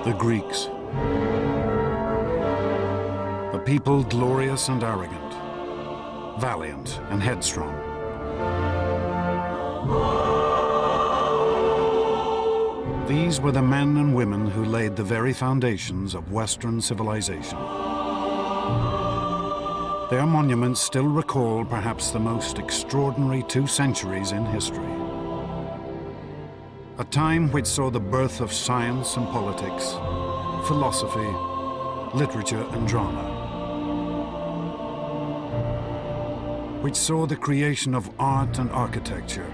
The Greeks. A people glorious and arrogant, valiant and headstrong. These were the men and women who laid the very foundations of Western civilization. Their monuments still recall perhaps the most extraordinary 2 centuries in history. A time which saw the birth of science and politics, philosophy, literature and drama. Which saw the creation of art and architecture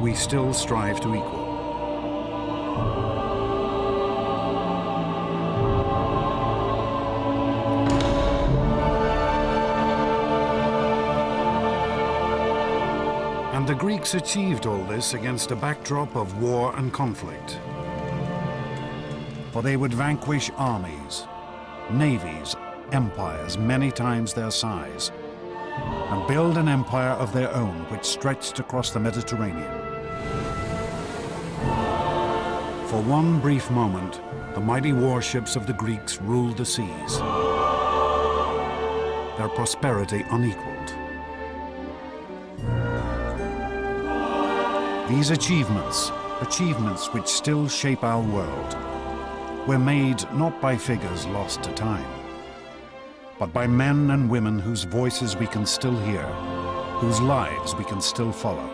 we still strive to equal. And the Greeks achieved all this against a backdrop of war and conflict. For they would vanquish armies, navies, empires many times their size, and build an empire of their own which stretched across the Mediterranean. For one brief moment, the mighty warships of the Greeks ruled the seas, their prosperity unequaled. These achievements which still shape our world, were made not by figures lost to time, but by men and women whose voices we can still hear, whose lives we can still follow.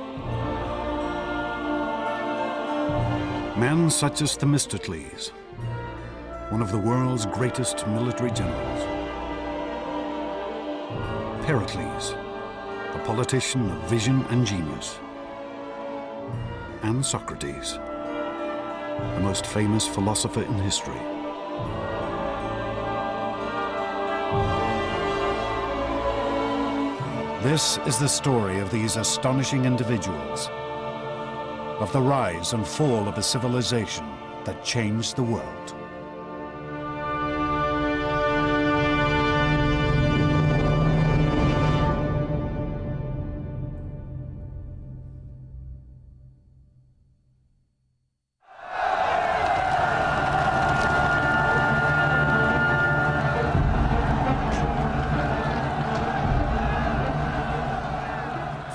Men such as Themistocles, one of the world's greatest military generals. Pericles, a politician of vision and genius. And Socrates, the most famous philosopher in history. This is the story of these astonishing individuals, of the rise and fall of a civilization that changed the world.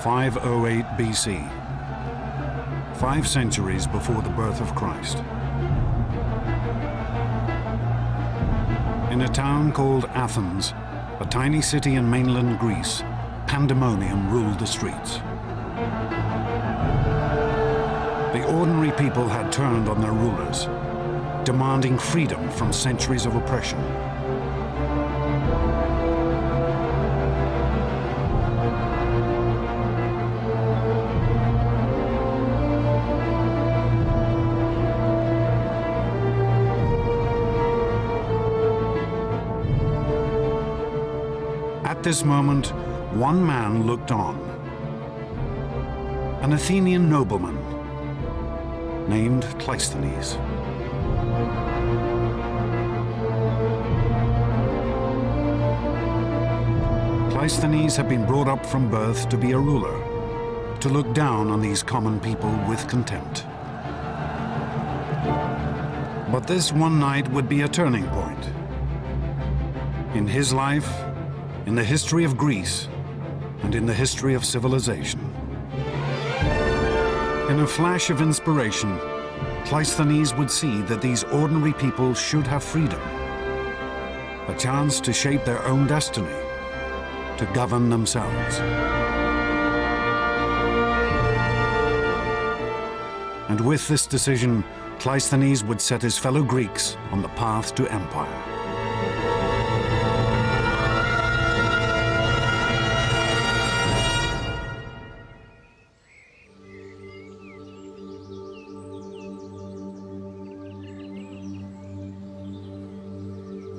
(508 BC), 5 centuries before the birth of Christ. In a town called Athens, a tiny city in mainland Greece, pandemonium ruled the streets. The ordinary people had turned on their rulers, demanding freedom from centuries of oppression. At this moment, one man looked on. An Athenian nobleman named Cleisthenes. Cleisthenes had been brought up from birth to be a ruler, to look down on these common people with contempt. But this one night would be a turning point in his life, in the history of Greece, and in the history of civilization. In a flash of inspiration, Cleisthenes would see that these ordinary people should have freedom, a chance to shape their own destiny, to govern themselves. And with this decision, Cleisthenes would set his fellow Greeks on the path to empire.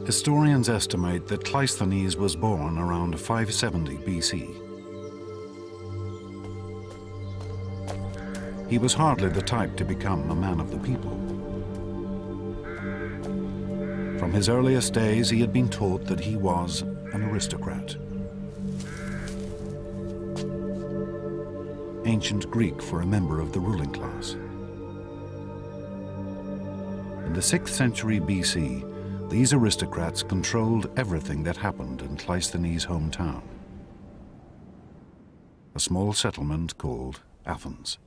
Historians estimate that Cleisthenes was born around 570 BC. He was hardly the type to become a man of the people. From his earliest days, he had been taught that he was an aristocrat. Ancient Greek for a member of the ruling class. In the 6th century BC, these aristocrats controlled everything that happened in Cleisthenes' hometown, a small settlement called Athens.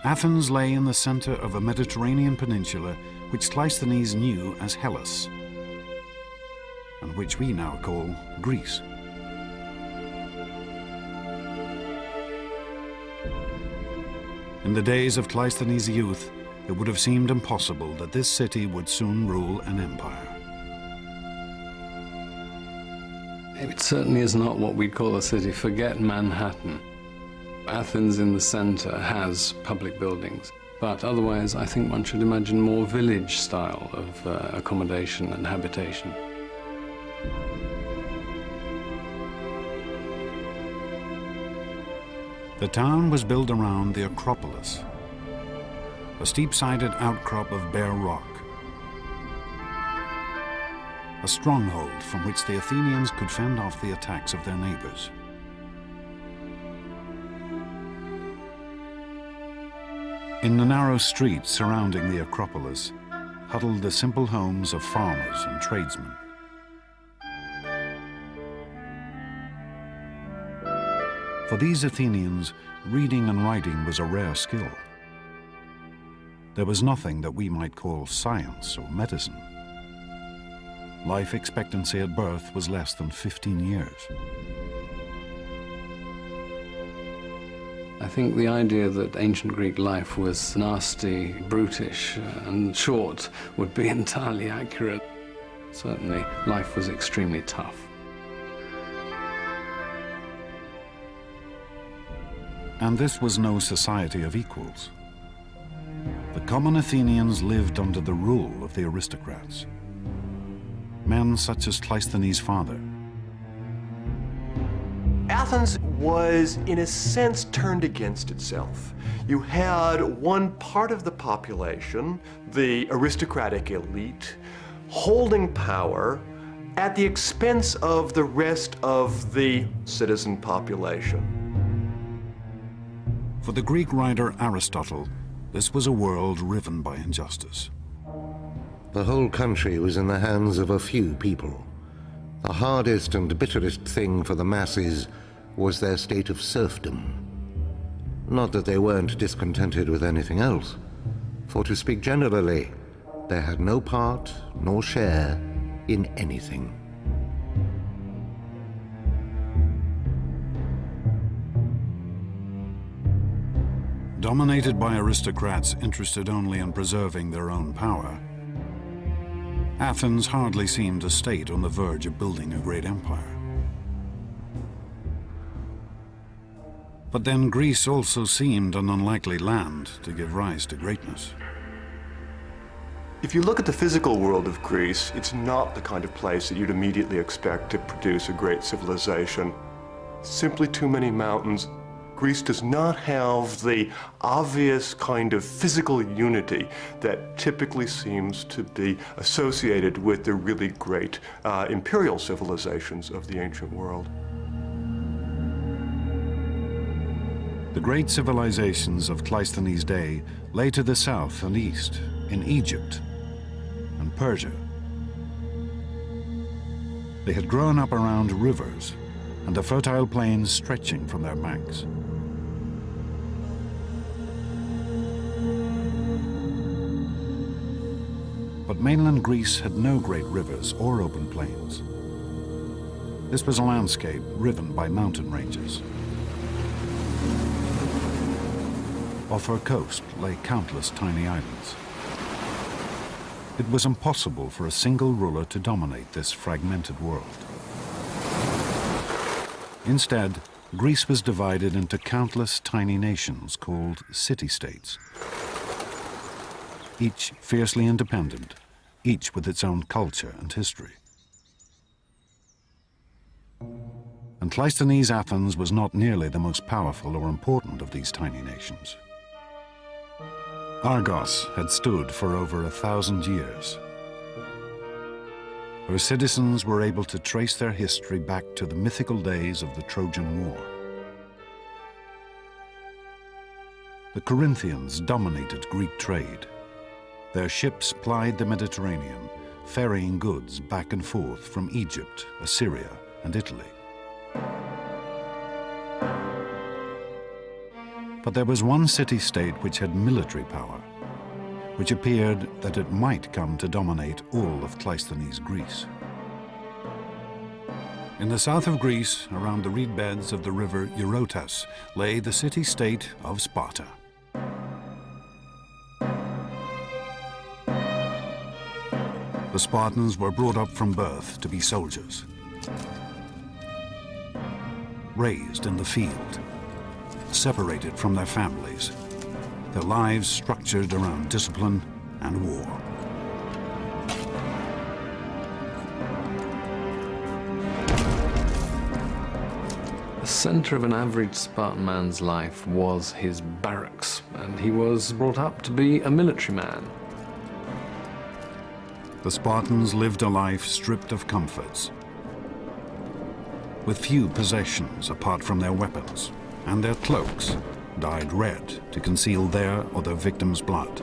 Athens lay in the center of a Mediterranean peninsula which Cleisthenes knew as Hellas, and which we now call Greece. In the days of Cleisthenes' youth, it would have seemed impossible that this city would soon rule an empire. It certainly is not what we'd call a city. Forget Manhattan. Athens in the center has public buildings, but otherwise I think one should imagine more village style of accommodation and habitation. The town was built around the Acropolis, a steep-sided outcrop of bare rock, a stronghold from which the Athenians could fend off the attacks of their neighbors. In the narrow streets surrounding the Acropolis huddled the simple homes of farmers and tradesmen. For these Athenians, reading and writing was a rare skill. There was nothing that we might call science or medicine. Life expectancy at birth was less than 15 years. I think the idea that ancient Greek life was nasty, brutish, and short would be entirely accurate. Certainly, life was extremely tough. And this was no society of equals. The common Athenians lived under the rule of the aristocrats. Men such as Cleisthenes' father. Athens was, in a sense, turned against itself. You had one part of the population, the aristocratic elite, holding power at the expense of the rest of the citizen population. For the Greek writer Aristotle, this was a world riven by injustice. The whole country was in the hands of a few people. The hardest and bitterest thing for the masses was their state of serfdom. Not that they weren't discontented with anything else, for to speak generally, they had no part nor share in anything. Dominated by aristocrats interested only in preserving their own power, Athens hardly seemed a state on the verge of building a great empire. But then Greece also seemed an unlikely land to give rise to greatness. If you look at the physical world of Greece, it's not the kind of place that you'd immediately expect to produce a great civilization. Simply too many mountains. Greece does not have the obvious kind of physical unity that typically seems to be associated with the really great imperial civilizations of the ancient world. The great civilizations of Cleisthenes' day lay to the south and east, in Egypt and Persia. They had grown up around rivers and the fertile plains stretching from their banks. But mainland Greece had no great rivers or open plains. This was a landscape riven by mountain ranges. Off her coast lay countless tiny islands. It was impossible for a single ruler to dominate this fragmented world. Instead, Greece was divided into countless tiny nations called city-states, each fiercely independent, each with its own culture and history. And Cleisthenes' Athens was not nearly the most powerful or important of these tiny nations. Argos had stood for over 1,000 years. Her citizens were able to trace their history back to the mythical days of the Trojan War. The Corinthians dominated Greek trade. Their ships plied the Mediterranean, ferrying goods back and forth from Egypt, Assyria, and Italy. But there was one city-state which had military power, which appeared that it might come to dominate all of Cleisthenes Greece. In the south of Greece, around the reed beds of the river Eurotas, lay the city-state of Sparta. The Spartans were brought up from birth to be soldiers, raised in the field, separated from their families, their lives structured around discipline and war. The center of an average Spartan man's life was his barracks, and he was brought up to be a military man. The Spartans lived a life stripped of comforts, with few possessions apart from their weapons, and their cloaks dyed red to conceal their or their victims' blood.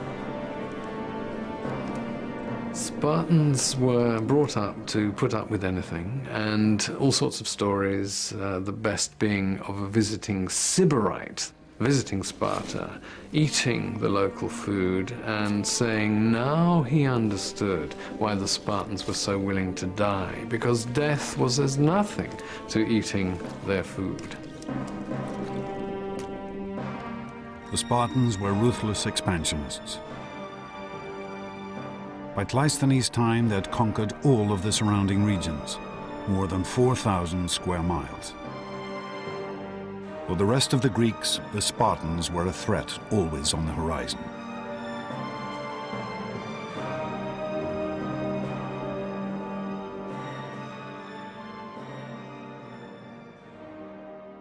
Spartans were brought up to put up with anything, and all sorts of stories, the best being of a visiting Sybarite, visiting Sparta, eating the local food, and saying now he understood why the Spartans were so willing to die, because death was as nothing to eating their food. The Spartans were ruthless expansionists. By Cleisthenes' time, they had conquered all of the surrounding regions, more than 4,000 square miles. For the rest of the Greeks, the Spartans were a threat always on the horizon.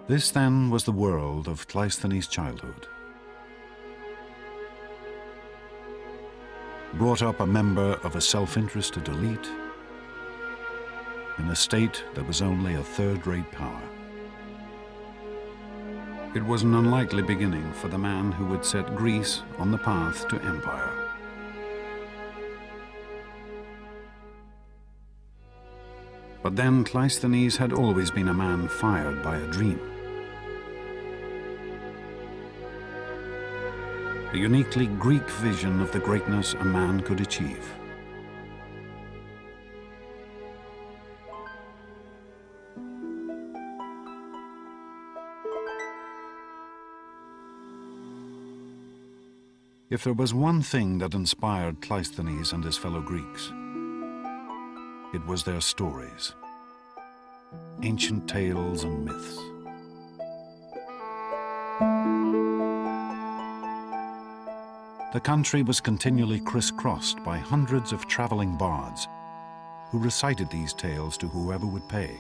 This then was the world of Cleisthenes' childhood. Brought up a member of a self-interested elite in a state that was only a third-rate power. It was an unlikely beginning for the man who would set Greece on the path to empire. But then Cleisthenes had always been a man fired by a dream. A uniquely Greek vision of the greatness a man could achieve. If there was one thing that inspired Cleisthenes and his fellow Greeks, it was their stories, ancient tales and myths. The country was continually crisscrossed by hundreds of traveling bards who recited these tales to whoever would pay.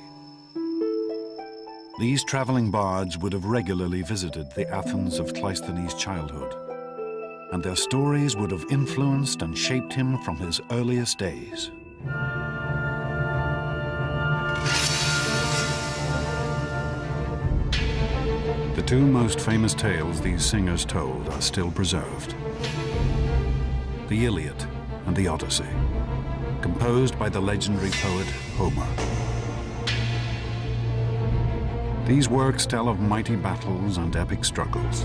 These traveling bards would have regularly visited the Athens of Cleisthenes' childhood, and their stories would have influenced and shaped him from his earliest days. The two most famous tales these singers told are still preserved: the Iliad and the Odyssey, composed by the legendary poet Homer. These works tell of mighty battles and epic struggles.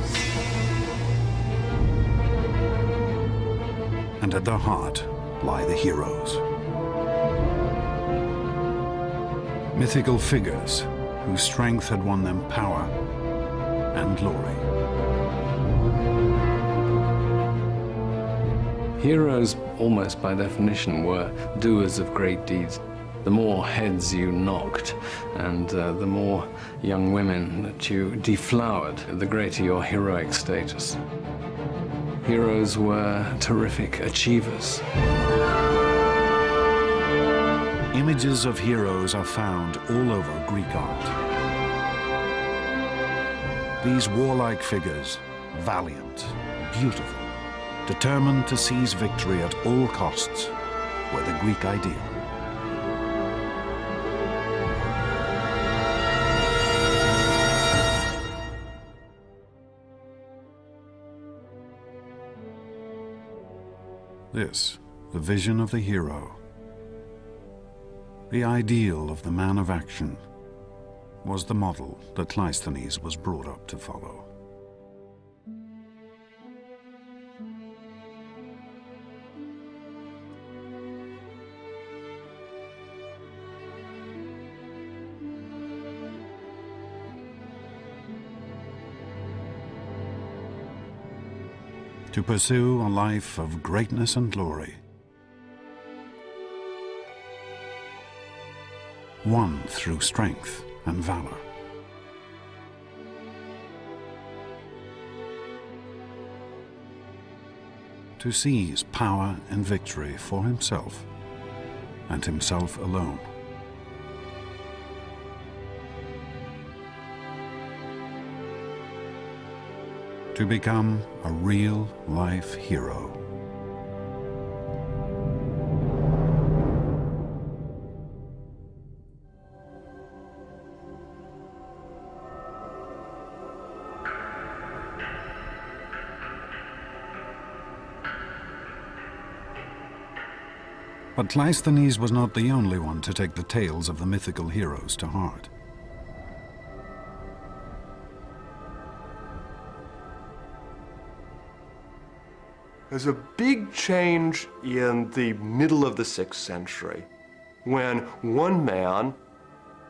And at their heart lie the heroes. Mythical figures whose strength had won them power and glory. Heroes, almost by definition, were doers of great deeds. The more heads you knocked and the more young women that you deflowered, the greater your heroic status. Heroes were terrific achievers. Images of heroes are found all over Greek art. These warlike figures, valiant, beautiful, determined to seize victory at all costs, were the Greek ideal. This, the vision of the hero, the ideal of the man of action, was the model that Cleisthenes was brought up to follow. To pursue a life of greatness and glory, won through strength and valor. To seize power and victory for himself and himself alone. To become a real-life hero. But Cleisthenes was not the only one to take the tales of the mythical heroes to heart. There's a big change in the middle of the 6th century when one man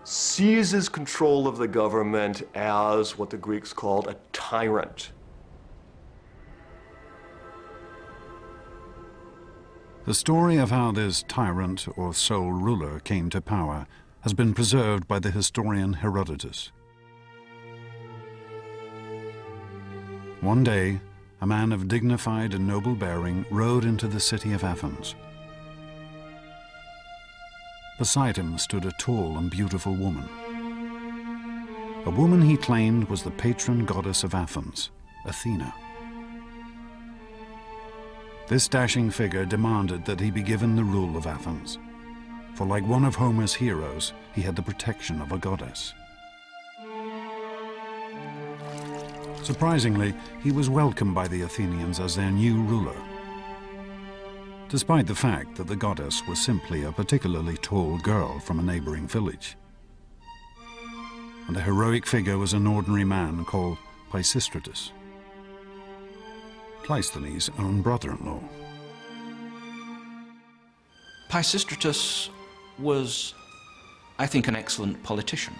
seizes control of the government as what the Greeks called a tyrant. The story of how this tyrant or sole ruler came to power has been preserved by the historian Herodotus. One day, a man of dignified and noble bearing rode into the city of Athens. Beside him stood a tall and beautiful woman. A woman he claimed was the patron goddess of Athens, Athena. This dashing figure demanded that he be given the rule of Athens, for like one of Homer's heroes, he had the protection of a goddess. Surprisingly, he was welcomed by the Athenians as their new ruler, despite the fact that the goddess was simply a particularly tall girl from a neighboring village. And the heroic figure was an ordinary man called Pisistratus, Cleisthenes' own brother-in-law. Pisistratus was, I think, an excellent politician.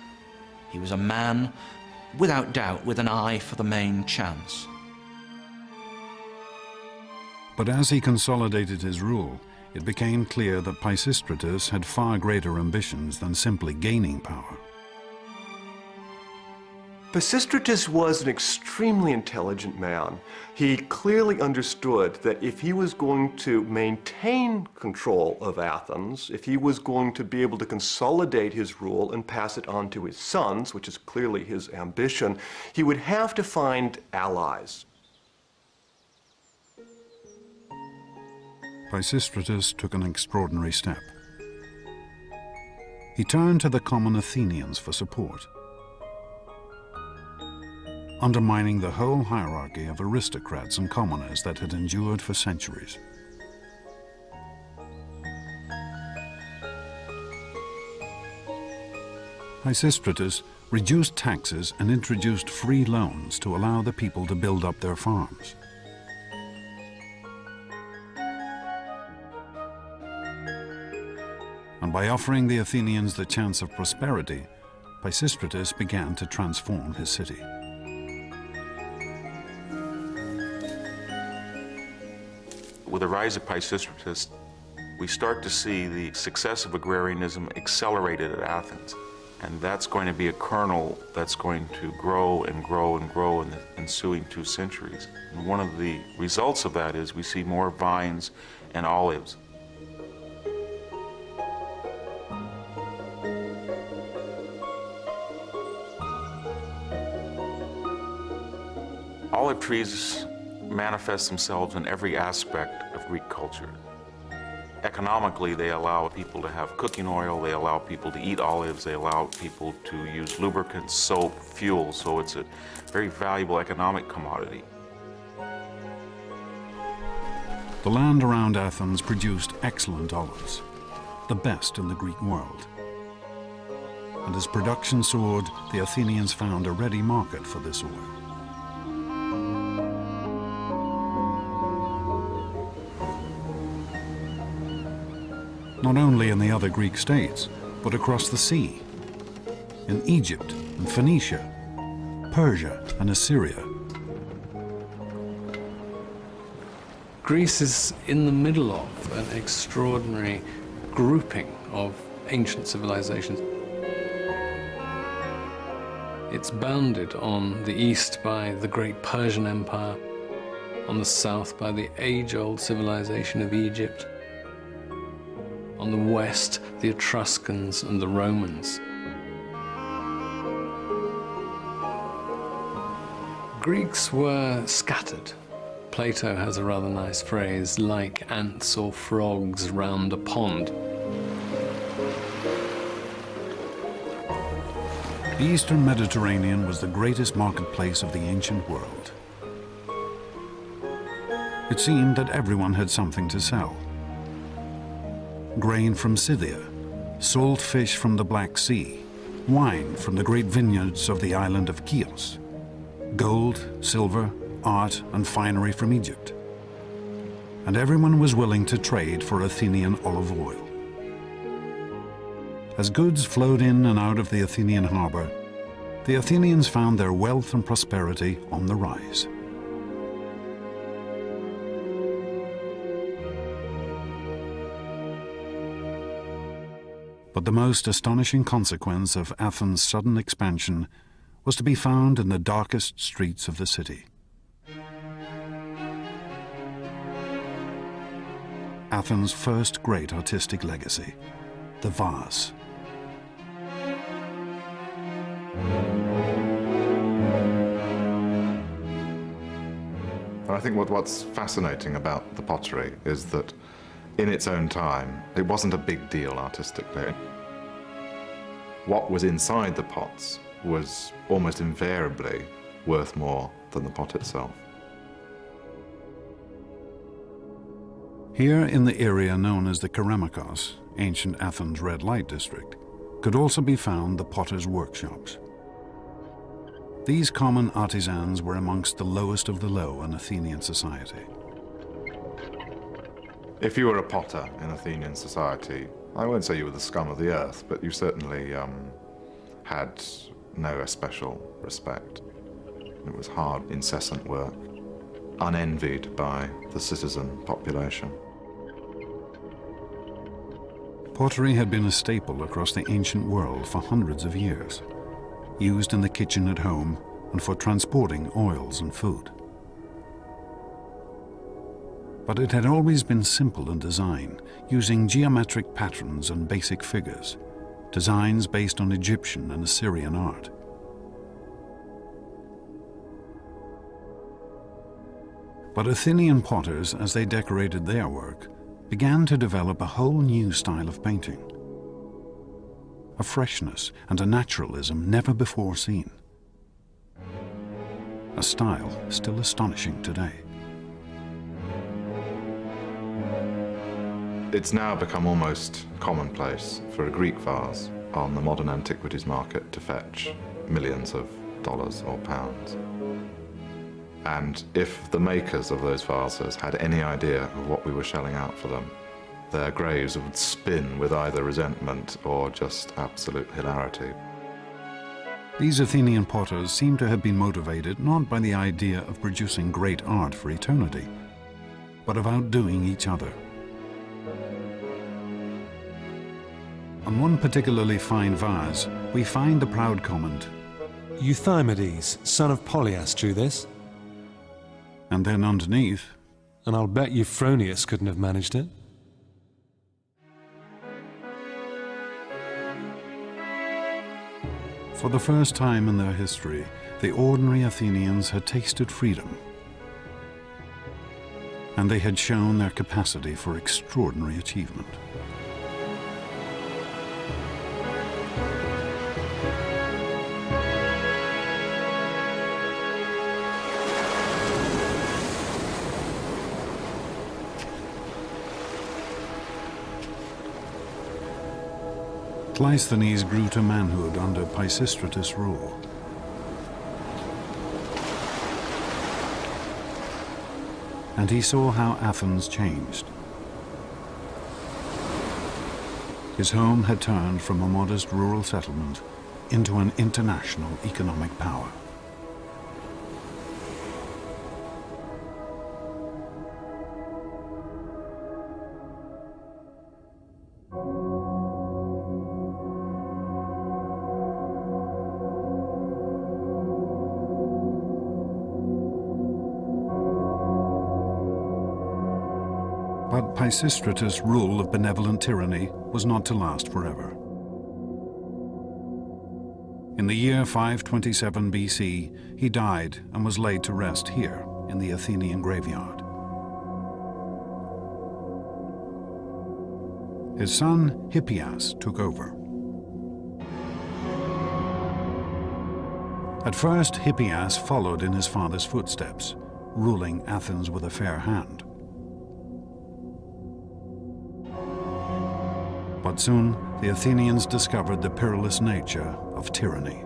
He was a man, without doubt, with an eye for the main chance. But as he consolidated his rule, it became clear that Pisistratus had far greater ambitions than simply gaining power. Pisistratus was an extremely intelligent man. He clearly understood that if he was going to maintain control of Athens, if he was going to be able to consolidate his rule and pass it on to his sons, which is clearly his ambition, he would have to find allies. Pisistratus took an extraordinary step. He turned to the common Athenians for support, undermining the whole hierarchy of aristocrats and commoners that had endured for centuries. Pisistratus reduced taxes and introduced free loans to allow the people to build up their farms. And by offering the Athenians the chance of prosperity, Pisistratus began to transform his city. With the rise of Pisistratus, we start to see the success of agrarianism accelerated at Athens. And that's going to be a kernel that's going to grow and grow and grow in the ensuing 2 centuries. And one of the results of that is we see more vines and olives. Olive trees manifest themselves in every aspect of Greek culture. Economically, they allow people to have cooking oil, they allow people to eat olives, they allow people to use lubricants, soap, fuel, so it's a very valuable economic commodity. The land around Athens produced excellent olives, the best in the Greek world. And as production soared, the Athenians found a ready market for this oil. Not only in the other Greek states, but across the sea, in Egypt and Phoenicia, Persia and Assyria. Greece is in the middle of an extraordinary grouping of ancient civilizations. It's bounded on the east by the great Persian Empire, on the south by the age-old civilization of Egypt, on the west, the Etruscans and the Romans. Greeks were scattered. Plato has a rather nice phrase, like ants or frogs round a pond. The Eastern Mediterranean was the greatest marketplace of the ancient world. It seemed that everyone had something to sell. Grain from Scythia, salt fish from the Black Sea, wine from the great vineyards of the island of Chios, gold, silver, art and finery from Egypt. And everyone was willing to trade for Athenian olive oil. As goods flowed in and out of the Athenian harbor, the Athenians found their wealth and prosperity on the rise. But the most astonishing consequence of Athens' sudden expansion was to be found in the darkest streets of the city. Athens' first great artistic legacy, the vase. I think what's fascinating about the pottery is that in its own time, it wasn't a big deal artistically. What was inside the pots was almost invariably worth more than the pot itself. Here in the area known as the Keramikos, ancient Athens' red light district, could also be found the potters' workshops. These common artisans were amongst the lowest of the low in Athenian society. If you were a potter in Athenian society, I won't say you were the scum of the earth, but you certainly had no especial respect. It was hard, incessant work, unenvied by the citizen population. Pottery had been a staple across the ancient world for hundreds of years, used in the kitchen at home and for transporting oils and food. But it had always been simple in design, using geometric patterns and basic figures, designs based on Egyptian and Assyrian art. But Athenian potters, as they decorated their work, began to develop a whole new style of painting. A freshness and a naturalism never before seen. A style still astonishing today. It's now become almost commonplace for a Greek vase on the modern antiquities market to fetch millions of dollars or pounds. And if the makers of those vases had any idea of what we were shelling out for them, their graves would spin with either resentment or just absolute hilarity. These Athenian potters seem to have been motivated not by the idea of producing great art for eternity, but of outdoing each other. On one particularly fine vase, we find the proud comment, "Euthymides, son of Polias, drew this." and then underneath, And I'll bet Euphronius couldn't have managed it. for the first time in their history, the ordinary Athenians had tasted freedom, and they had shown their capacity for extraordinary achievement. Cleisthenes grew to manhood under Pisistratus' rule. And he saw how Athens changed. His home had turned from a modest rural settlement into an international economic power. But Pisistratus' rule of benevolent tyranny was not to last forever. In the year 527 BC, he died and was laid to rest here in the Athenian graveyard. His son Hippias took over. At first, Hippias followed in his father's footsteps, ruling Athens with a fair hand. But soon, the Athenians discovered the perilous nature of tyranny.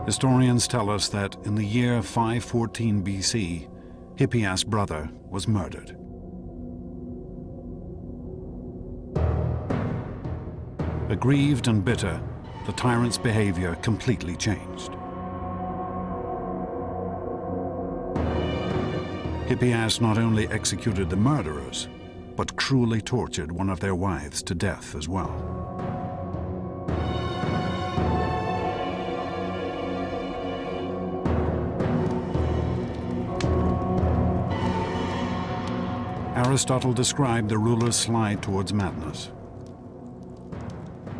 Historians tell us that in the year 514 BC, Hippias' brother was murdered. Aggrieved and bitter, the tyrant's behavior completely changed. Hippias not only executed the murderers, but cruelly tortured one of their wives to death as well. Aristotle described the ruler's slide towards madness.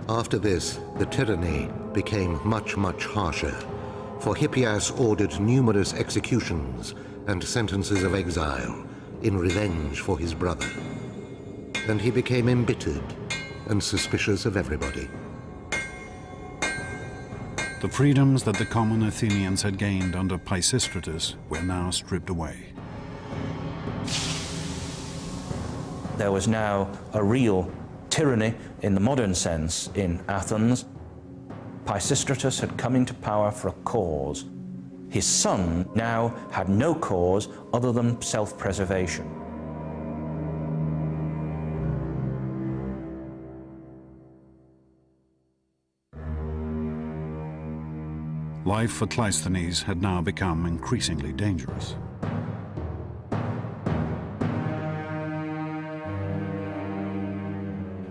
After this, the tyranny became much, much harsher, for Hippias ordered numerous executions and sentences of exile in revenge for his brother. And he became embittered and suspicious of everybody. The freedoms that the common Athenians had gained under Pisistratus were now stripped away. There was now a real tyranny in the modern sense in Athens. Pisistratus had come into power for a cause. His son now had no cause other than self-preservation. Life for Cleisthenes had now become increasingly dangerous.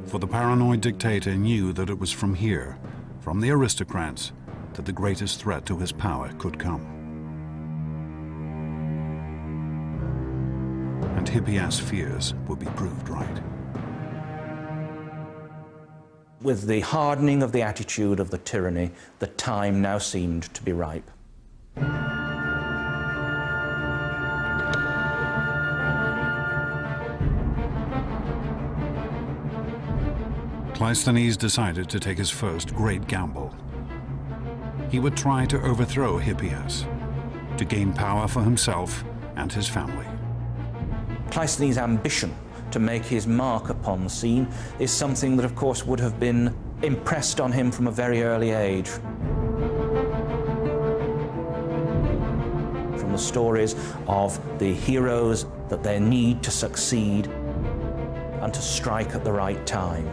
For the paranoid dictator knew that it was from here, from the aristocrats, that the greatest threat to his power could come. And Hippias' fears would be proved right. With the hardening of the attitude of the tyranny, the time now seemed to be ripe. Cleisthenes decided to take his first great gamble. He would try to overthrow Hippias, to gain power for himself and his family. Cleisthenes' ambition to make his mark upon the scene is something that, of course, would have been impressed on him from a very early age. From the stories of the heroes, that they need to succeed and to strike at the right time.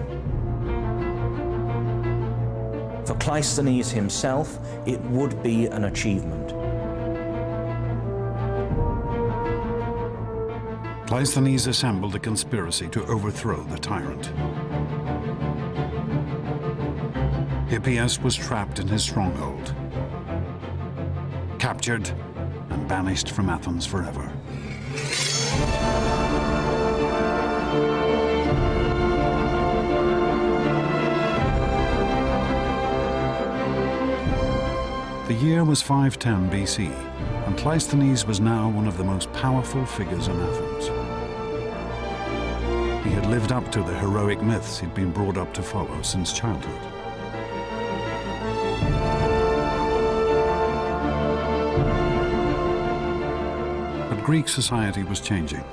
For Cleisthenes himself, it would be an achievement. Cleisthenes assembled a conspiracy to overthrow the tyrant. Hippias was trapped in his stronghold, captured and banished from Athens forever. The year was 510 BC, and Cleisthenes was now one of the most powerful figures in Athens. He had lived up to the heroic myths he'd been brought up to follow since childhood. But Greek society was changing.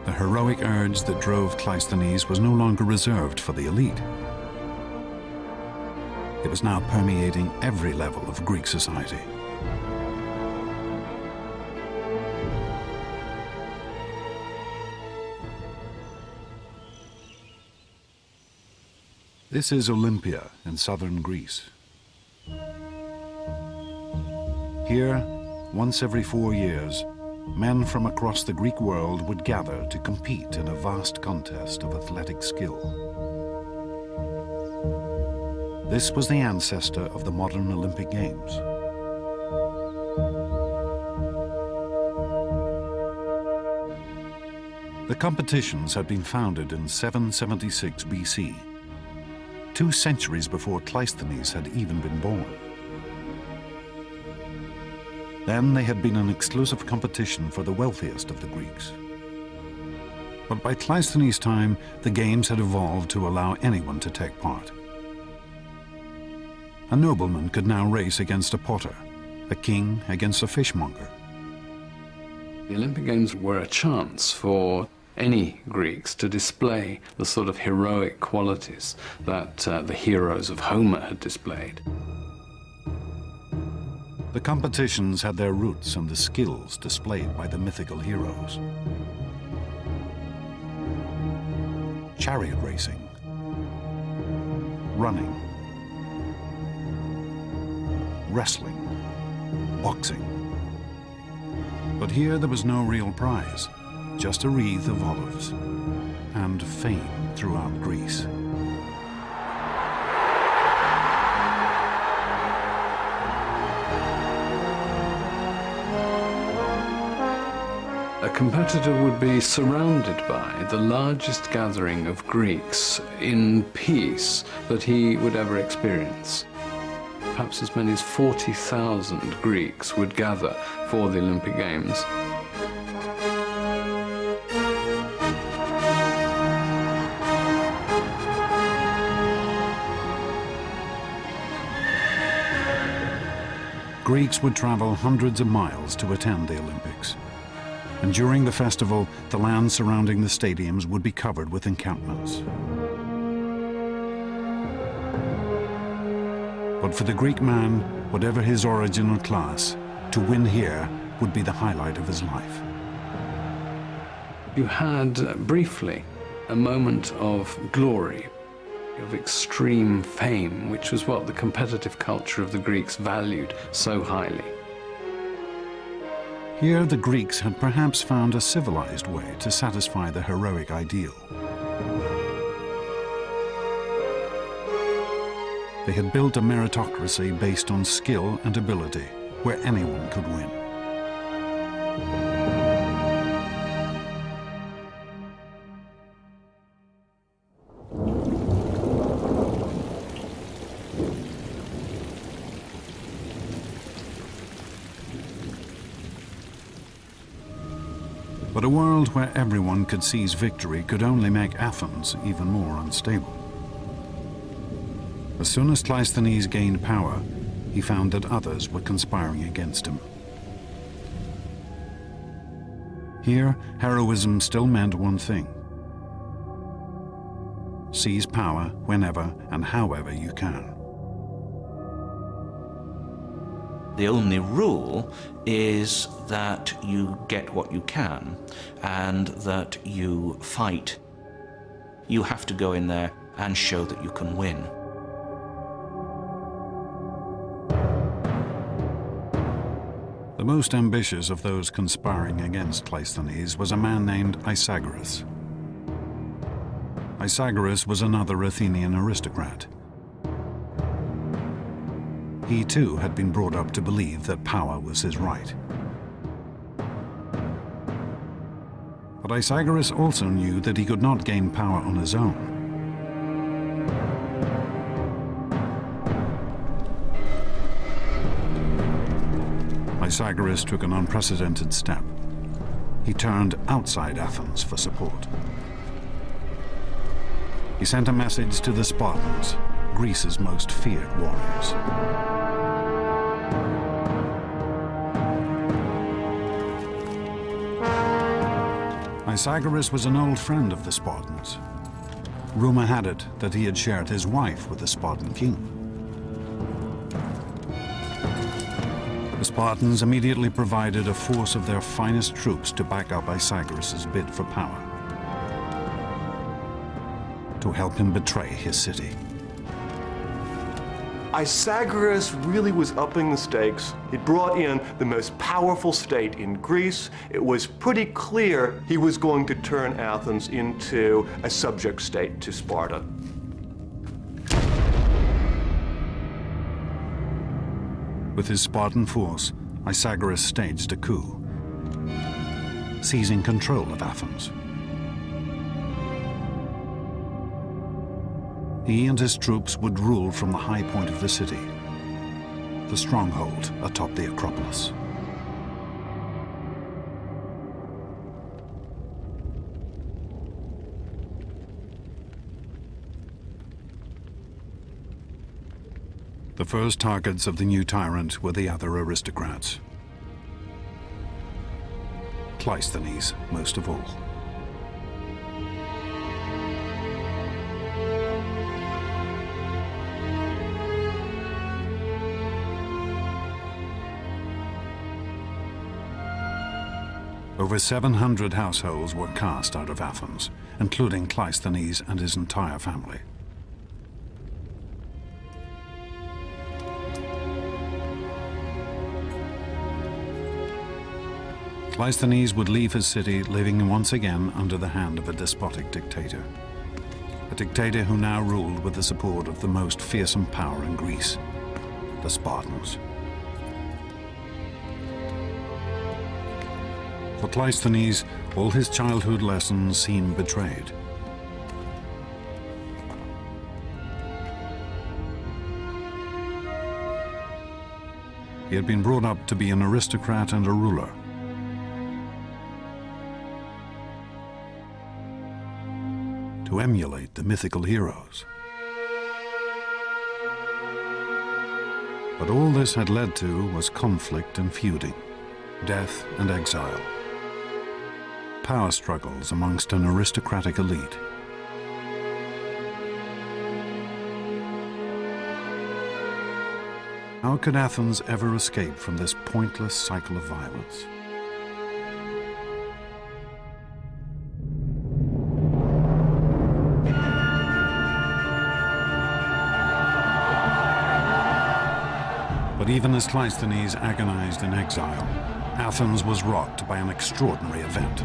The heroic urge that drove Cleisthenes was no longer reserved for the elite. It was now permeating every level of Greek society. This is Olympia in southern Greece. Here, once every 4 years, men from across the Greek world would gather to compete in a vast contest of athletic skill. This was the ancestor of the modern Olympic Games. The competitions had been founded in 776 BC, 2 centuries before Cleisthenes had even been born. Then they had been an exclusive competition for the wealthiest of the Greeks. But by Cleisthenes' time, the games had evolved to allow anyone to take part. A nobleman could now race against a potter, a king against a fishmonger. The Olympic Games were a chance for any Greeks to display the sort of heroic qualities that the heroes of Homer had displayed. The competitions had their roots in the skills displayed by the mythical heroes. Chariot racing, running, wrestling, boxing. But here there was no real prize, just a wreath of olives and fame throughout Greece. A competitor would be surrounded by the largest gathering of Greeks in peace that he would ever experience. Perhaps as many as 40,000 Greeks would gather for the Olympic Games. Greeks would travel hundreds of miles to attend the Olympics. And during the festival, the land surrounding the stadiums would be covered with encampments. But for the Greek man, whatever his origin or class, to win here would be the highlight of his life. You had, briefly, a moment of glory, of extreme fame, which was what the competitive culture of the Greeks valued so highly. Here, the Greeks had perhaps found a civilized way to satisfy the heroic ideal. They had built a meritocracy based on skill and ability, where anyone could win. But a world where everyone could seize victory could only make Athens even more unstable. As soon as Cleisthenes gained power, he found that others were conspiring against him. Here, heroism still meant one thing: seize power whenever and however you can. The only rule is that you get what you can and that you fight. You have to go in there and show that you can win. The most ambitious of those conspiring against Cleisthenes was a man named Isagoras. Isagoras was another Athenian aristocrat. He too had been brought up to believe that power was his right. But Isagoras also knew that he could not gain power on his own. Isagoras took an unprecedented step. He turned outside Athens for support. He sent a message to the Spartans, Greece's most feared warriors. Isagoras was an old friend of the Spartans. Rumor had it that he had shared his wife with the Spartan king. The Spartans immediately provided a force of their finest troops to back up Isagoras' bid for power, to help him betray his city. Isagoras really was upping the stakes. He brought in the most powerful state in Greece. It was pretty clear he was going to turn Athens into a subject state to Sparta. With his Spartan force, Isagoras staged a coup, seizing control of Athens. He and his troops would rule from the high point of the city, the stronghold atop the Acropolis. The first targets of the new tyrant were the other aristocrats. Cleisthenes most of all. Over 700 households were cast out of Athens, including Cleisthenes and his entire family. Cleisthenes would leave his city living once again under the hand of a despotic dictator. A dictator who now ruled with the support of the most fearsome power in Greece, the Spartans. For Cleisthenes, all his childhood lessons seemed betrayed. He had been brought up to be an aristocrat and a ruler. To emulate the mythical heroes. But all this had led to was conflict and feuding, death and exile, power struggles amongst an aristocratic elite. How could Athens ever escape from this pointless cycle of violence? But even as Cleisthenes agonized in exile, Athens was rocked by an extraordinary event.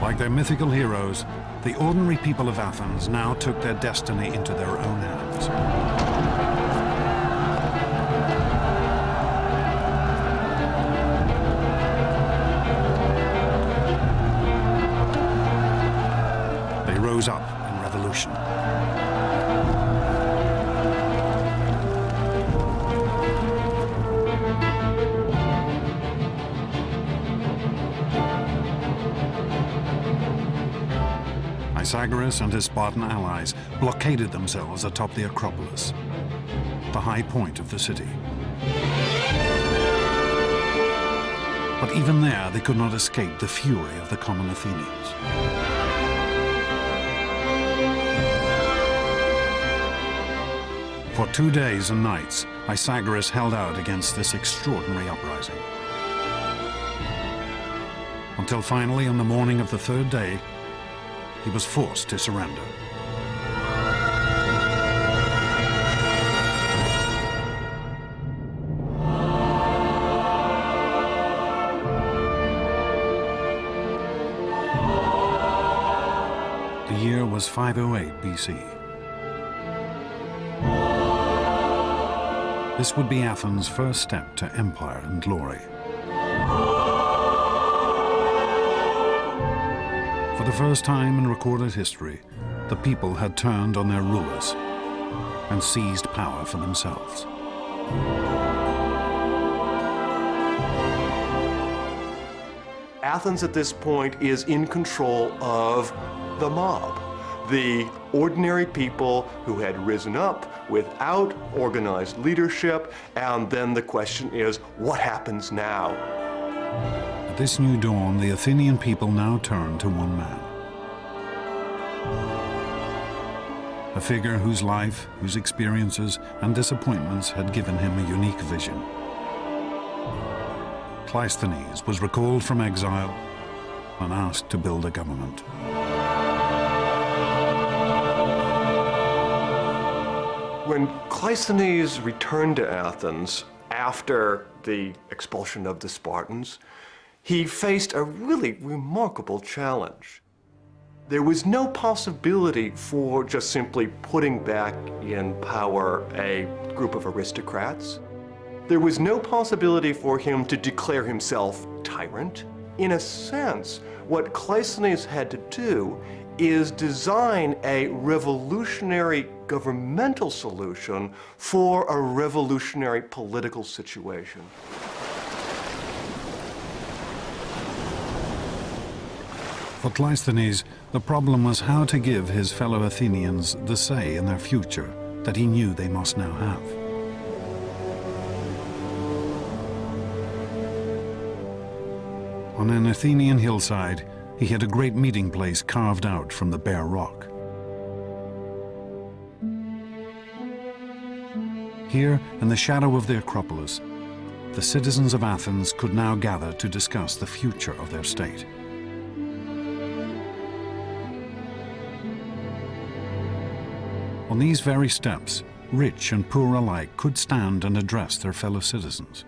Like their mythical heroes, the ordinary people of Athens now took their destiny into their own hands. Rose up in revolution. Isagoras and his Spartan allies blockaded themselves atop the Acropolis, the high point of the city. But even there, they could not escape the fury of the common Athenians. For 2 days and nights, Isagoras held out against this extraordinary uprising. Until finally, on the morning of the third day, he was forced to surrender. The year was 508 BC. This would be Athens' first step to empire and glory. For the first time in recorded history, the people had turned on their rulers and seized power for themselves. Athens at this point is in control of the mob. the ordinary people who had risen up without organized leadership, and then the question is, what happens now? At this new dawn, the Athenian people now turn to one man. A figure whose life, whose experiences and disappointments had given him a unique vision. Cleisthenes was recalled from exile and asked to build a government. When Cleisthenes returned to Athens after the expulsion of the Spartans, he faced a really remarkable challenge. There was no possibility for just simply putting back in power a group of aristocrats. There was no possibility for him to declare himself tyrant. In a sense, what Cleisthenes had to do is design a revolutionary governmental solution for a revolutionary political situation. For Cleisthenes, the problem was how to give his fellow Athenians the say in their future that he knew they must now have. On an Athenian hillside, he had a great meeting place carved out from the bare rock. Here, in the shadow of the Acropolis, the citizens of Athens could now gather to discuss the future of their state. On these very steps, rich and poor alike could stand and address their fellow citizens.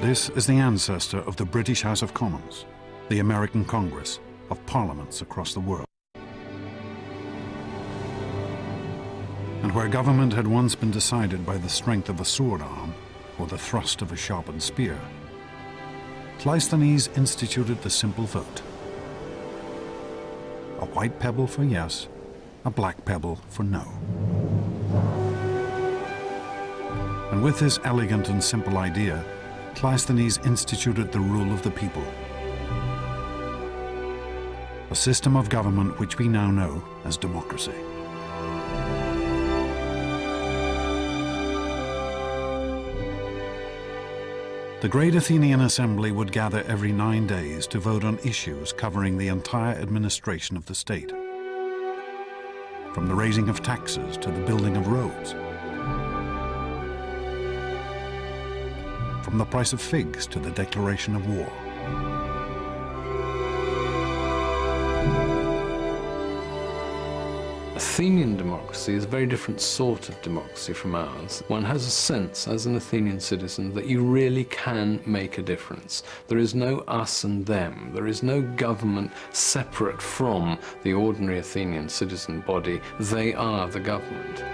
This is the ancestor of the British House of Commons, the American Congress, of parliaments across the world. And where government had once been decided by the strength of a sword arm or the thrust of a sharpened spear, Cleisthenes instituted the simple vote. A white pebble for yes, a black pebble for no. And with this elegant and simple idea, Cleisthenes instituted the rule of the people. A system of government which we now know as democracy. The great Athenian assembly would gather every 9 days to vote on issues covering the entire administration of the state, from the raising of taxes to the building of roads, from the price of figs to the declaration of war. Athenian democracy is a very different sort of democracy from ours. One has a sense, as an Athenian citizen, that you really can make a difference. There is no us and them. There is no government separate from the ordinary Athenian citizen body. They are the government.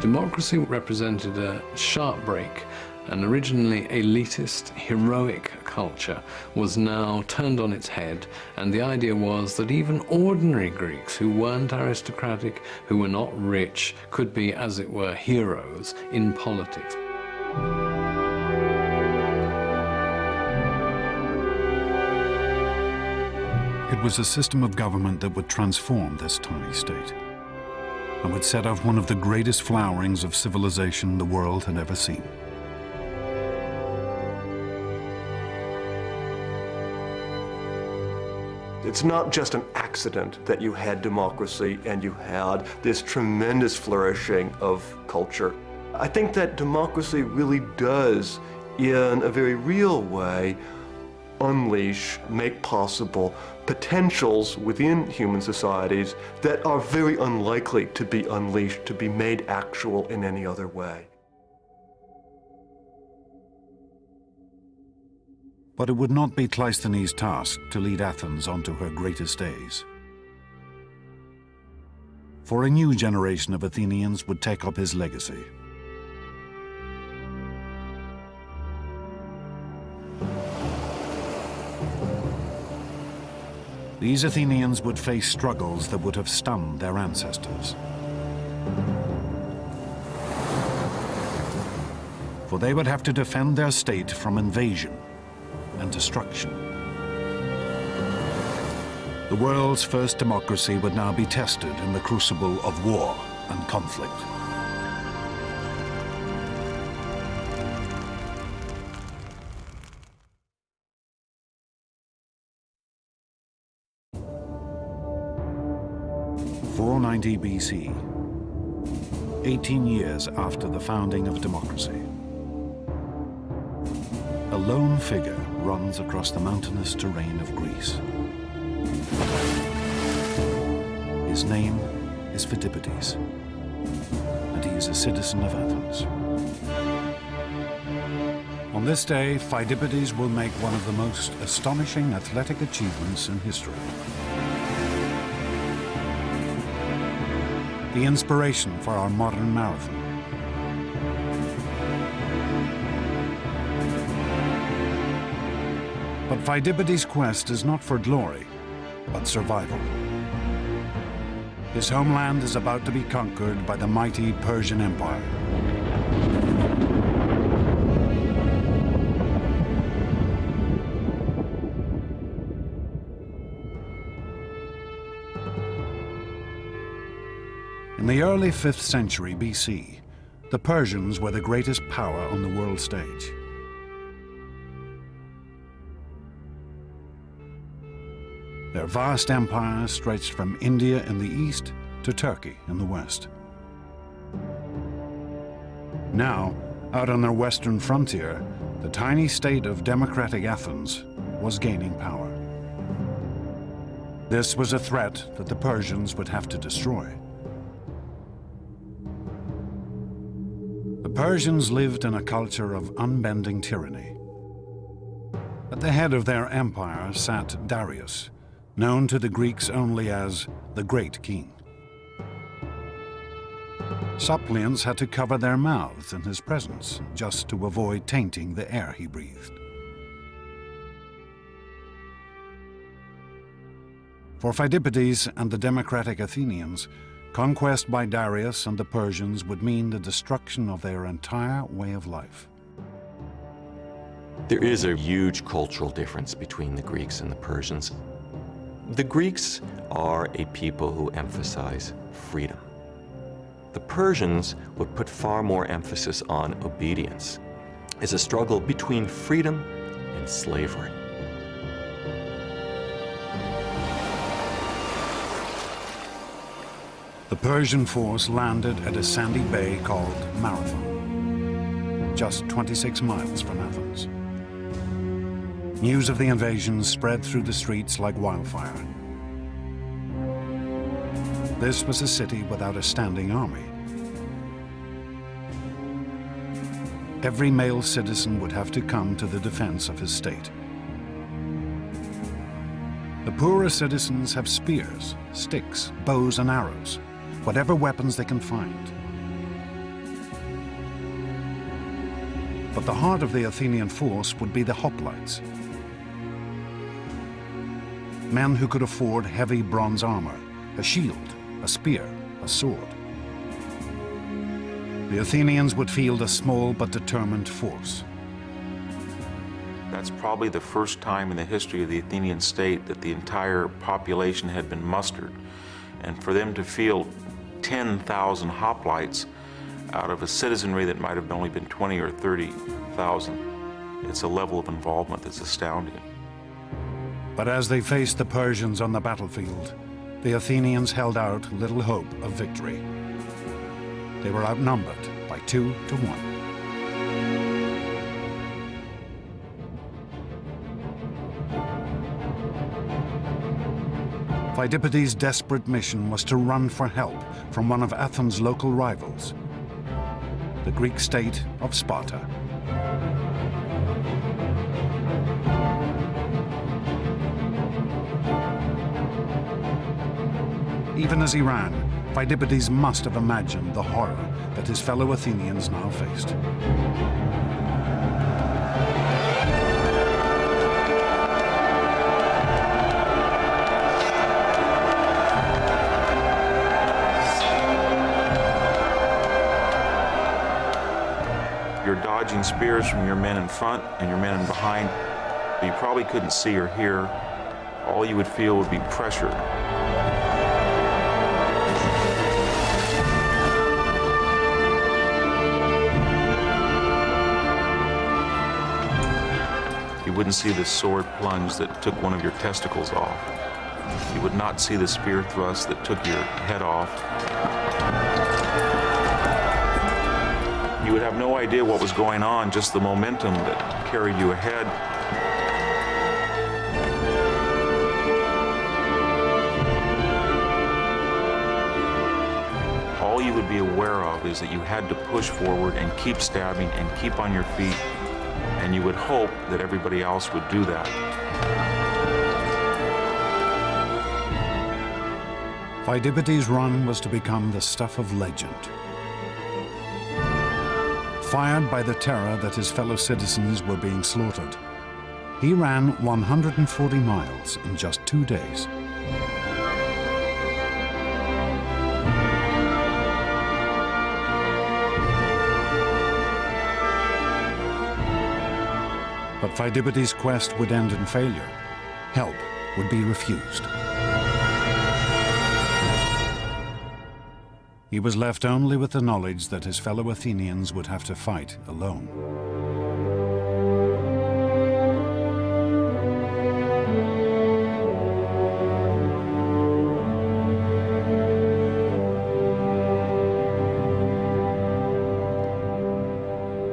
Democracy represented a sharp break. An originally elitist, heroic culture was now turned on its head, and the idea was that even ordinary Greeks who weren't aristocratic, who were not rich, could be, as it were, heroes in politics. It was a system of government that would transform this tiny state and would set off one of the greatest flowerings of civilization the world had ever seen. It's not just an accident that you had democracy and you had this tremendous flourishing of culture. I think that democracy really does, in a very real way, unleash, make possible potentials within human societies that are very unlikely to be unleashed, to be made actual in any other way. But it would not be Cleisthenes' task to lead Athens onto her greatest days. For a new generation of Athenians would take up his legacy. These Athenians would face struggles that would have stunned their ancestors. for they would have to defend their state from invasion and destruction. The world's first democracy would now be tested in the crucible of war and conflict. BC, 18 years after the founding of democracy. A lone figure runs across the mountainous terrain of Greece. His name is Phidippides, and he is a citizen of Athens. On this day, Phidippides will make one of the most astonishing athletic achievements in history. The inspiration for our modern marathon. But Phidippides' quest is not for glory, but survival. His homeland is about to be conquered by the mighty Persian Empire. In the early 5th century BC, the Persians were the greatest power on the world stage. Their vast empire stretched from India in the east to Turkey in the west. Now, out on their western frontier, the tiny state of democratic Athens was gaining power. This was a threat that the Persians would have to destroy. The Persians lived in a culture of unbending tyranny. At the head of their empire sat Darius, known to the Greeks only as the Great King. Suppliants had to cover their mouths in his presence, just to avoid tainting the air he breathed. For Phidippides and the democratic Athenians, conquest by Darius and the Persians would mean the destruction of their entire way of life. There is a huge cultural difference between the Greeks and the Persians. The Greeks are a people who emphasize freedom. The Persians would put far more emphasis on obedience. It's a struggle between freedom and slavery. The Persian force landed at a sandy bay called Marathon, just 26 miles from Athens. News of the invasion spread through the streets like wildfire. This was a city without a standing army. Every male citizen would have to come to the defense of his state. The poorer citizens have spears, sticks, bows and arrows, whatever weapons they can find. But the heart of the Athenian force would be the hoplites, men who could afford heavy bronze armor, a shield, a spear, a sword. The Athenians would field a small but determined force. That's probably the first time in the history of the Athenian state that the entire population had been mustered. And for them to field 10,000 hoplites out of a citizenry that might have only been 20 or 30,000, it's a level of involvement that's astounding. But as they faced the Persians on the battlefield, the Athenians held out little hope of victory. They were outnumbered by 2 to 1. Phidippides' desperate mission was to run for help from one of Athens' local rivals, the Greek state of Sparta. Even as he ran, Phidippides must have imagined the horror that his fellow Athenians now faced. discharging spears from your men in front and your men in behind. You probably couldn't see or hear. All you would feel would be pressure. You wouldn't see the sword plunge that took one of your testicles off. You would not see the spear thrust that took your head off. You would have no idea what was going on, just the momentum that carried you ahead. All you would be aware of is that you had to push forward and keep stabbing and keep on your feet, and you would hope that everybody else would do that. Pheidippides' run was to become the stuff of legend. Fired by the terror that his fellow citizens were being slaughtered, he ran 140 miles in just 2 days. But Pheidippides' quest would end in failure. Help would be refused. He was left only with the knowledge that his fellow Athenians would have to fight alone.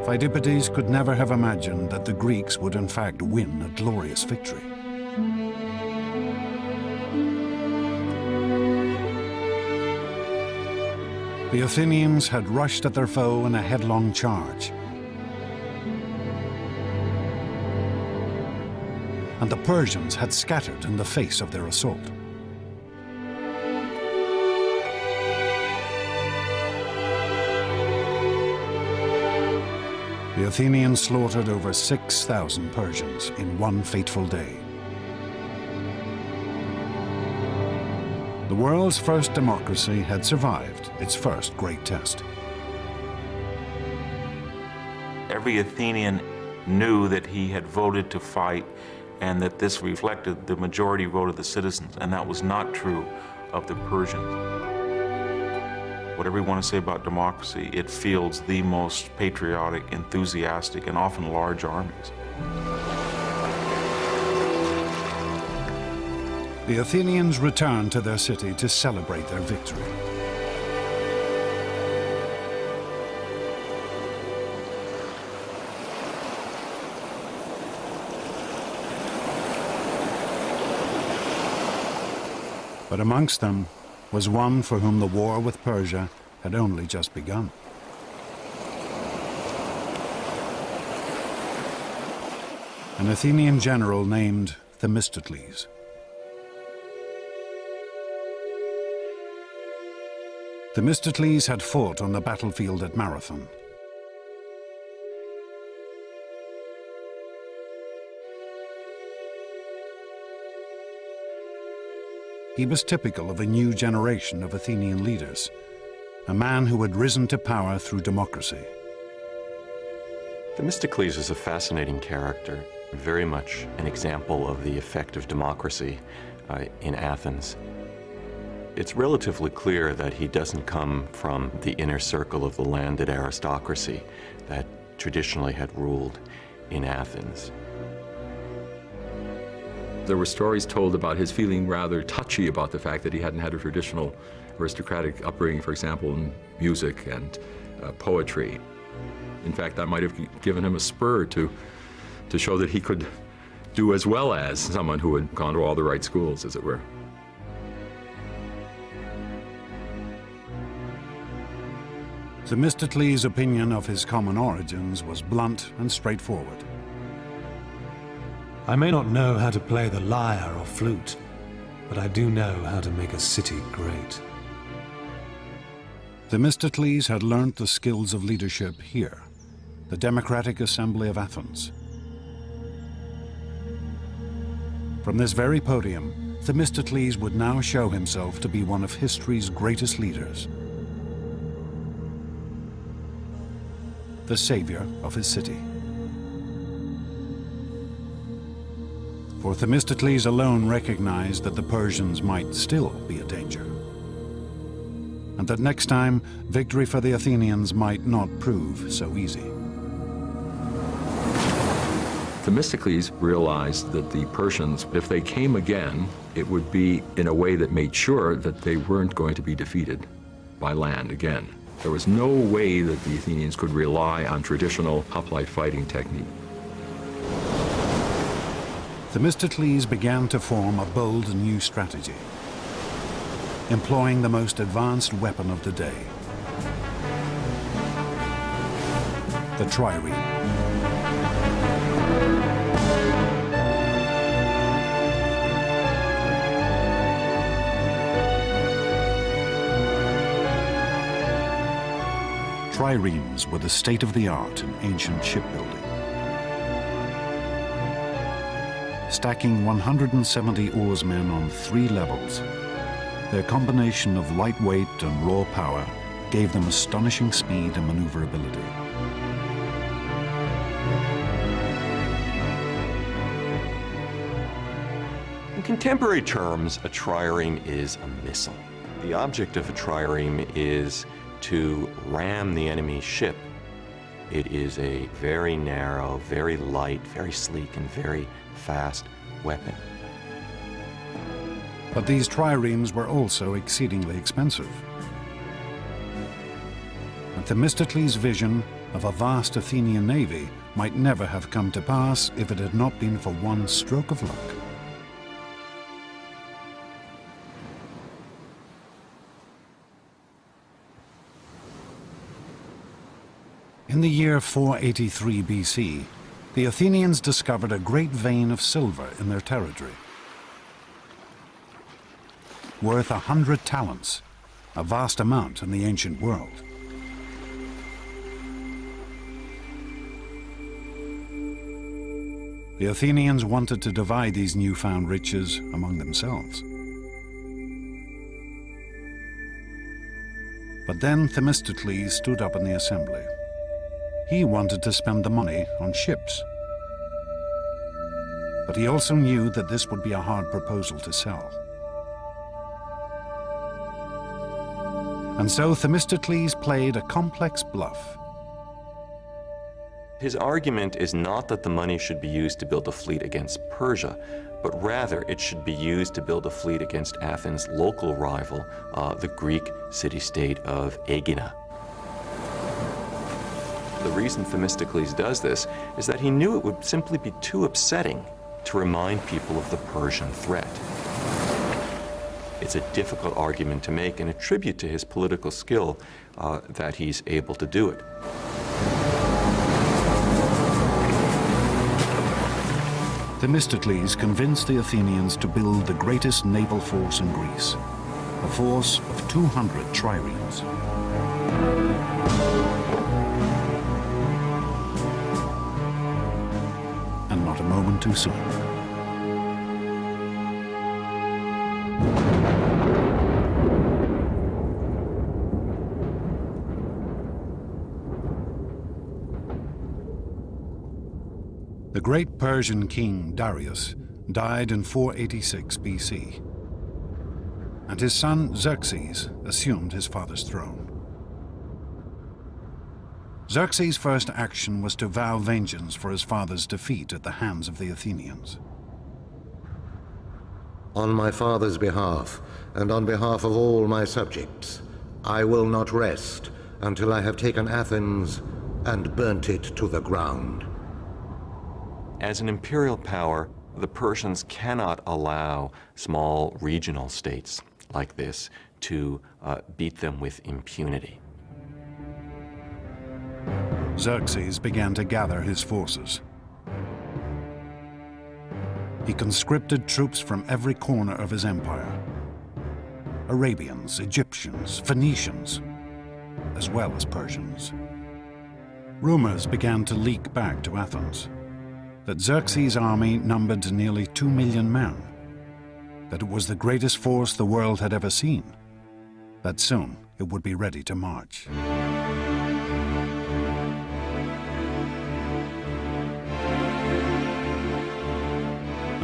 Pheidippides could never have imagined that the Greeks would in fact win a glorious victory. The Athenians had rushed at their foe in a headlong charge. And the Persians had scattered in the face of their assault. The Athenians slaughtered over 6,000 Persians in one fateful day. The world's first democracy had survived its first great test. Every Athenian knew that he had voted to fight and that this reflected the majority vote of the citizens, and that was not true of the Persians. Whatever you want to say about democracy, it fields the most patriotic, enthusiastic, and often large armies. The Athenians returned to their city to celebrate their victory. But amongst them was one for whom the war with Persia had only just begun. An Athenian general named Themistocles. Themistocles had fought on the battlefield at Marathon. He was typical of a new generation of Athenian leaders, a man who had risen to power through democracy. Themistocles is a fascinating character, very much an example of the effect of democracy in Athens. It's relatively clear that he doesn't come from the inner circle of the landed aristocracy that traditionally had ruled in Athens. There were stories told about his feeling rather touchy about the fact that he hadn't had a traditional aristocratic upbringing, for example, in music and poetry. In fact, that might have given him a spur to show that he could do as well as someone who had gone to all the right schools, as it were. Themistocles' opinion of his common origins was blunt and straightforward. I may not know how to play the lyre or flute, but I do know how to make a city great. Themistocles had learnt the skills of leadership here, the Democratic Assembly of Athens. From this very podium, Themistocles would now show himself to be one of history's greatest leaders. the savior of his city. For Themistocles alone recognized that the Persians might still be a danger, and that next time victory for the Athenians might not prove so easy. Themistocles realized that the Persians, if they came again, it would be in a way that made sure that they weren't going to be defeated by land again. There was no way that the Athenians could rely on traditional hoplite fighting technique. Themistocles began to form a bold new strategy, employing the most advanced weapon of the day, the trireme. Triremes were the state-of-the-art in ancient shipbuilding. Stacking 170 oarsmen on 3 levels, their combination of lightweight and raw power gave them astonishing speed and maneuverability. In contemporary terms, a trireme is a missile. The object of a trireme is to ram the enemy ship. It is a very narrow, very light, very sleek, and very fast weapon. But these triremes were also exceedingly expensive. And Themistocles' vision of a vast Athenian navy might never have come to pass if it had not been for one stroke of luck. In the year 483 BC, the Athenians discovered a great vein of silver in their territory, worth 100 talents, a vast amount in the ancient world. The Athenians wanted to divide these newfound riches among themselves. But then Themistocles stood up in the assembly. He wanted to spend the money on ships. But he also knew that this would be a hard proposal to sell. And so Themistocles played a complex bluff. His argument is not that the money should be used to build a fleet against Persia, but rather it should be used to build a fleet against Athens' local rival, the Greek city-state of Aegina. The reason Themistocles does this is that he knew it would simply be too upsetting to remind people of the Persian threat. It's a difficult argument to make and a tribute to his political skill that he's able to do it. Themistocles convinced the Athenians to build the greatest naval force in Greece, a force of 200 triremes. And not a moment too soon. The great Persian king Darius died in 486 BC, and his son Xerxes assumed his father's throne. Xerxes' first action was to vow vengeance for his father's defeat at the hands of the Athenians. On my father's behalf, and on behalf of all my subjects, I will not rest until I have taken Athens and burnt it to the ground. As an imperial power, the Persians cannot allow small regional states like this to beat them with impunity. Xerxes began to gather his forces. He conscripted troops from every corner of his empire: Arabians, Egyptians, Phoenicians, as well as Persians. Rumors began to leak back to Athens that Xerxes' army numbered nearly 2 million men, that it was the greatest force the world had ever seen, that soon it would be ready to march.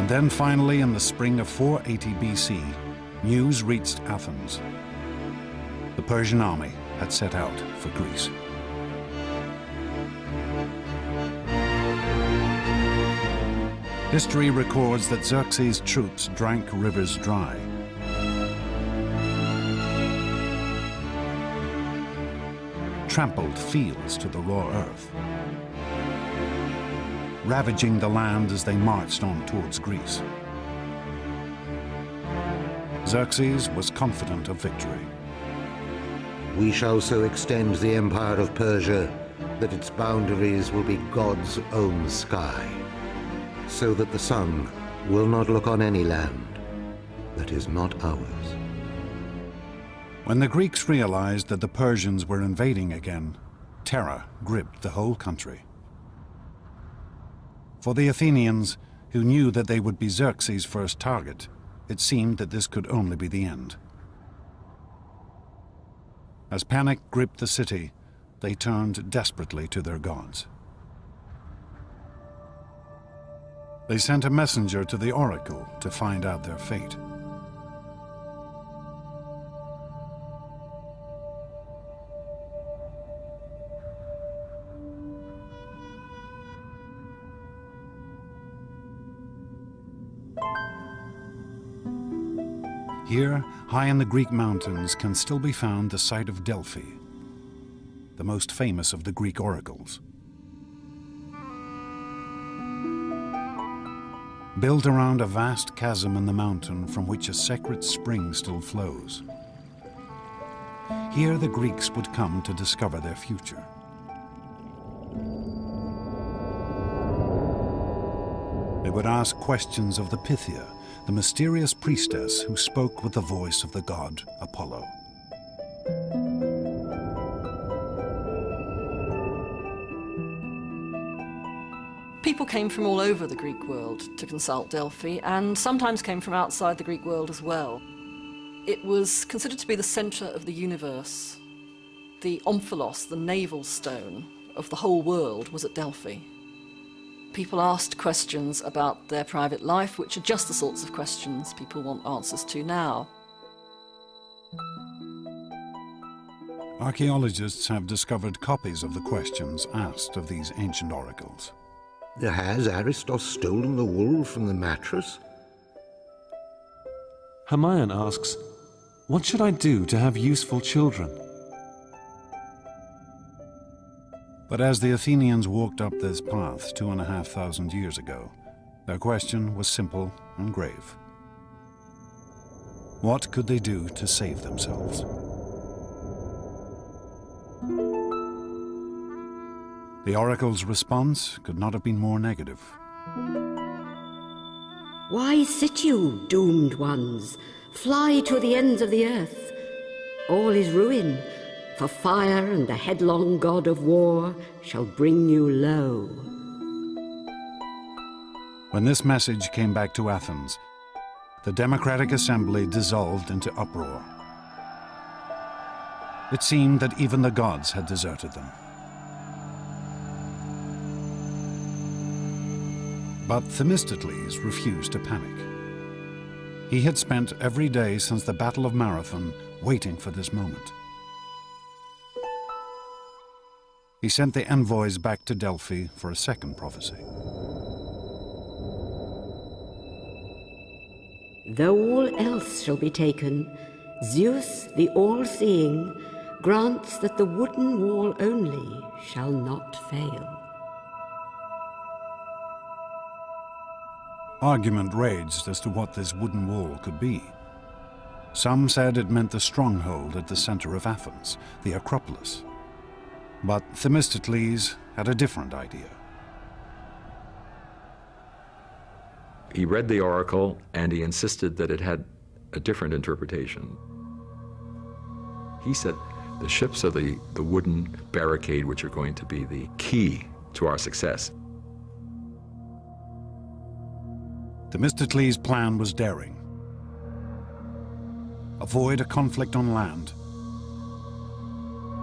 And then finally, in the spring of 480 BC, news reached Athens. The Persian army had set out for Greece. History records that Xerxes' troops drank rivers dry. Trampled fields to the raw earth, ravaging the land as they marched on towards Greece. Xerxes was confident of victory. We shall so extend the empire of Persia that its boundaries will be God's own sky, so that the sun will not look on any land that is not ours. When the Greeks realized that the Persians were invading again, terror gripped the whole country. For the Athenians, who knew that they would be Xerxes' first target, it seemed that this could only be the end. As panic gripped the city, they turned desperately to their gods. They sent a messenger to the oracle to find out their fate. Here, high in the Greek mountains, can still be found the site of Delphi, the most famous of the Greek oracles. Built around a vast chasm in the mountain from which a sacred spring still flows. Here the Greeks would come to discover their future. They would ask questions of the Pythia, the mysterious priestess who spoke with the voice of the god Apollo. People came from all over the Greek world to consult Delphi, and sometimes came from outside the Greek world as well. It was considered to be the center of the universe. The omphalos, the navel stone of the whole world, was at Delphi. People asked questions about their private life, which are just the sorts of questions people want answers to now. Archaeologists have discovered copies of the questions asked of these ancient oracles. Has Aristos stolen the wool from the mattress? Hermione asks, "What should I do to have useful children?" But as the Athenians walked up this path 2,500 years ago, their question was simple and grave. What could they do to save themselves? The oracle's response could not have been more negative. Why sit you, doomed ones? Fly to the ends of the earth. All is ruin, for fire and the headlong god of war shall bring you low. When this message came back to Athens, the Democratic Assembly dissolved into uproar. It seemed that even the gods had deserted them. But Themistocles refused to panic. He had spent every day since the Battle of Marathon waiting for this moment. He sent the envoys back to Delphi for a second prophecy. Though all else shall be taken, Zeus, the all-seeing, grants that the wooden wall only shall not fail. Argument raged as to what this wooden wall could be. Some said it meant the stronghold at the center of Athens, the Acropolis. But Themistocles had a different idea. He read the oracle and he insisted that it had a different interpretation. He said the ships are the wooden barricade which are going to be the key to our success. Themistocles' plan was daring. Avoid a conflict on land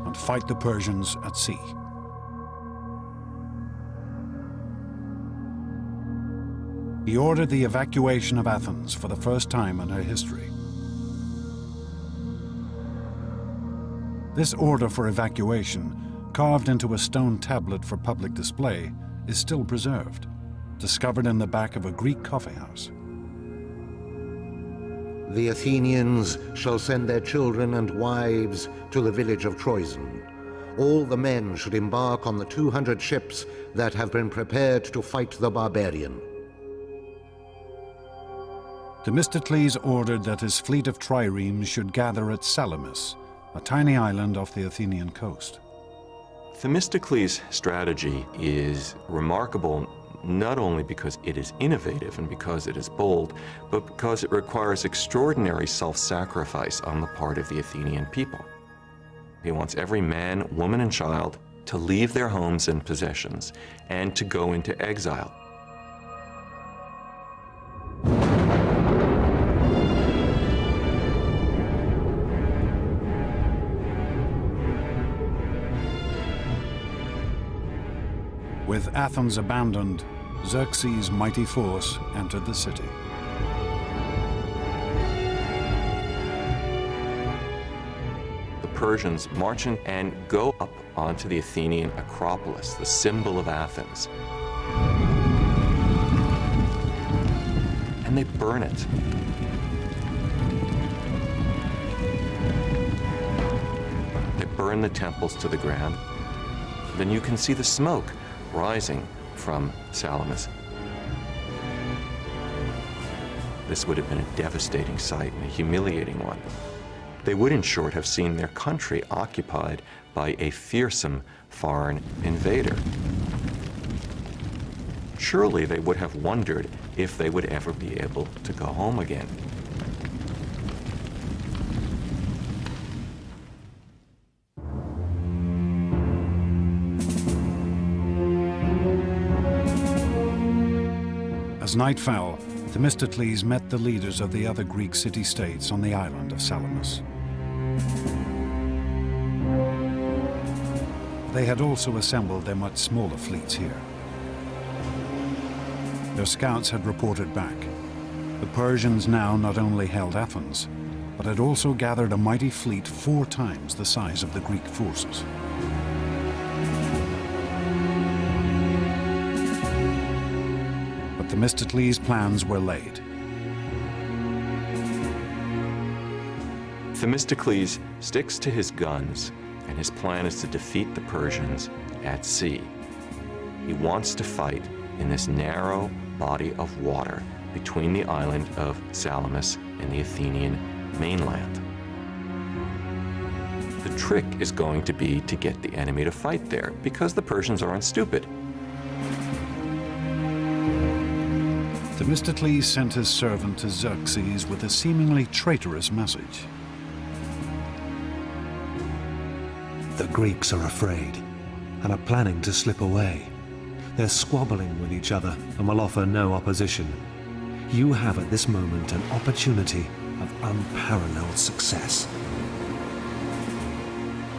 and fight the Persians at sea. he ordered the evacuation of Athens for the first time in her history. This order for evacuation, carved into a stone tablet for public display, is still preserved, discovered in the back of a Greek coffeehouse. The Athenians shall send their children and wives to the village of Troezen. All the men should embark on the 200 ships that have been prepared to fight the barbarian. Themistocles ordered that his fleet of triremes should gather at Salamis, a tiny island off the Athenian coast. Themistocles' strategy is remarkable not only because it is innovative and because it is bold, but because it requires extraordinary self-sacrifice on the part of the Athenian people. He wants every man, woman, and child to leave their homes and possessions and to go into exile. With Athens abandoned, Xerxes' mighty force entered the city. The Persians march in and go up onto the Athenian Acropolis, the symbol of Athens. And they burn it. They burn the temples to the ground. Then you can see the smoke rising from Salamis. This would have been a devastating sight and a humiliating one. They would, in short, have seen their country occupied by a fearsome foreign invader. Surely they would have wondered if they would ever be able to go home again. As night fell, Themistocles met the leaders of the other Greek city-states on the island of Salamis. They had also assembled their much smaller fleets here. Their scouts had reported back. The Persians now not only held Athens, but had also gathered a mighty fleet 4 times the size of the Greek forces. But Themistocles' plans were laid. Themistocles sticks to his guns, and his plan is to defeat the Persians at sea. He wants to fight in this narrow body of water between the island of Salamis and the Athenian mainland. The trick is going to be to get the enemy to fight there, because the Persians aren't stupid. Themistocles sent his servant to Xerxes with a seemingly traitorous message. The Greeks are afraid and are planning to slip away. They're squabbling with each other and will offer no opposition. You have at this moment an opportunity of unparalleled success.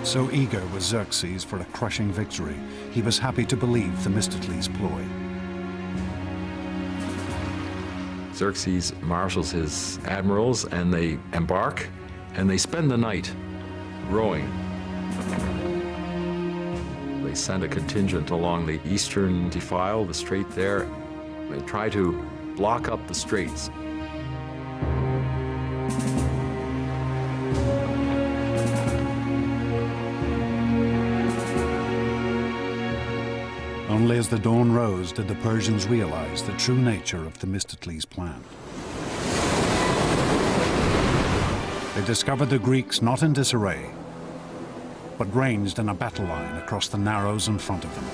So eager was Xerxes for a crushing victory, he was happy to believe Themistocles' ploy. Xerxes marshals his admirals, and they embark, and they spend the night rowing. They send a contingent along the eastern defile, the strait there. They try to block up the straits. Only as the dawn rose did the Persians realize the true nature of Themistocles' plan. They discovered the Greeks not in disarray, but ranged in a battle line across the narrows in front of them.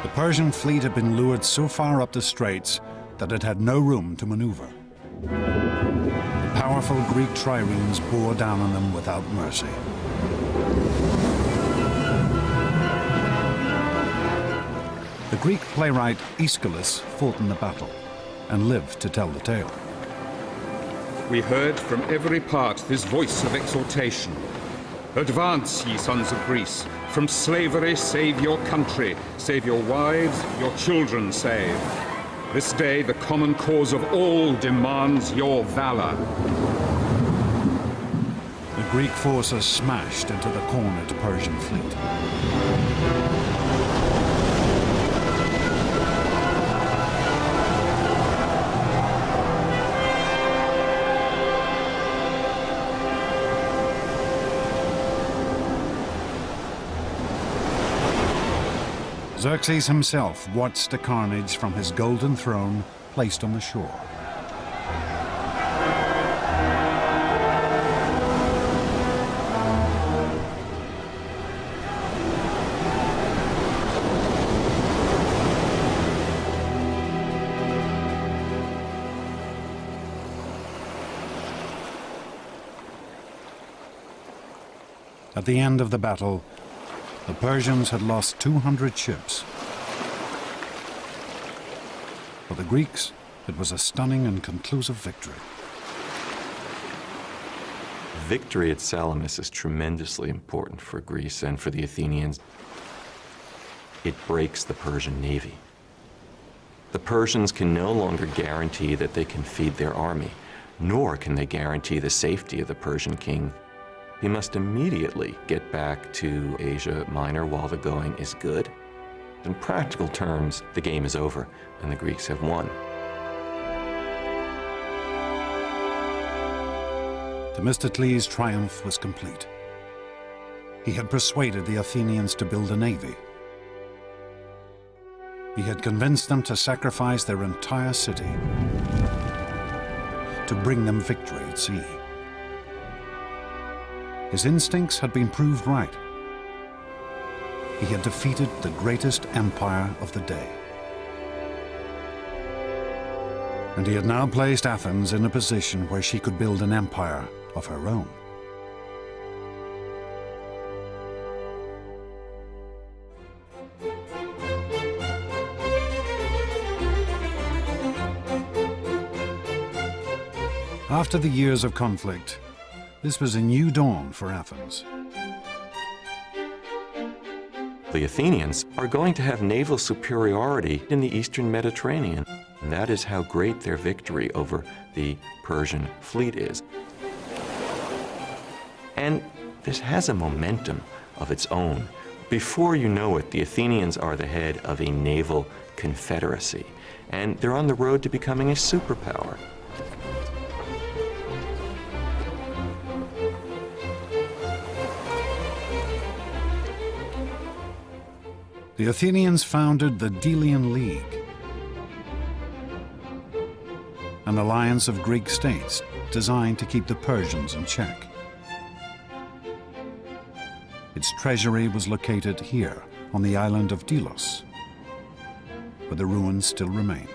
The Persian fleet had been lured so far up the straits that it had no room to maneuver. The powerful Greek triremes bore down on them without mercy. The Greek playwright Aeschylus fought in the battle and lived to tell the tale. We heard from every part this voice of exhortation. Advance, ye sons of Greece, From slavery, save your country. Save your wives, your children save. This day, the common cause of all demands your valor. The Greek forces smashed into the cornered Persian fleet. Xerxes himself watched the carnage from his golden throne placed on the shore. At the end of the battle, the Persians had lost 200 ships. For the Greeks, it was a stunning and conclusive victory. Victory at Salamis is tremendously important for Greece and for the Athenians. It breaks the Persian navy. The Persians can no longer guarantee that they can feed their army, nor can they guarantee the safety of the Persian king. He must immediately get back to Asia Minor while the going is good. In practical terms, the game is over, and the Greeks have won. Themistocles' triumph was complete. He had persuaded the Athenians to build a navy. He had convinced them to sacrifice their entire city to bring them victory at sea. His instincts had been proved right. He had defeated the greatest empire of the day. And he had now placed Athens in a position where she could build an empire of her own. After the years of conflict, this was a new dawn for Athens. The Athenians are going to have naval superiority in the eastern Mediterranean. And that is how great their victory over the Persian fleet is. And this has a momentum of its own. Before you know it, the Athenians are the head of a naval confederacy, and they're on the road to becoming a superpower. The Athenians founded the Delian League, an alliance of Greek states designed to keep the Persians in check. Its treasury was located here on the island of Delos, where the ruins still remain.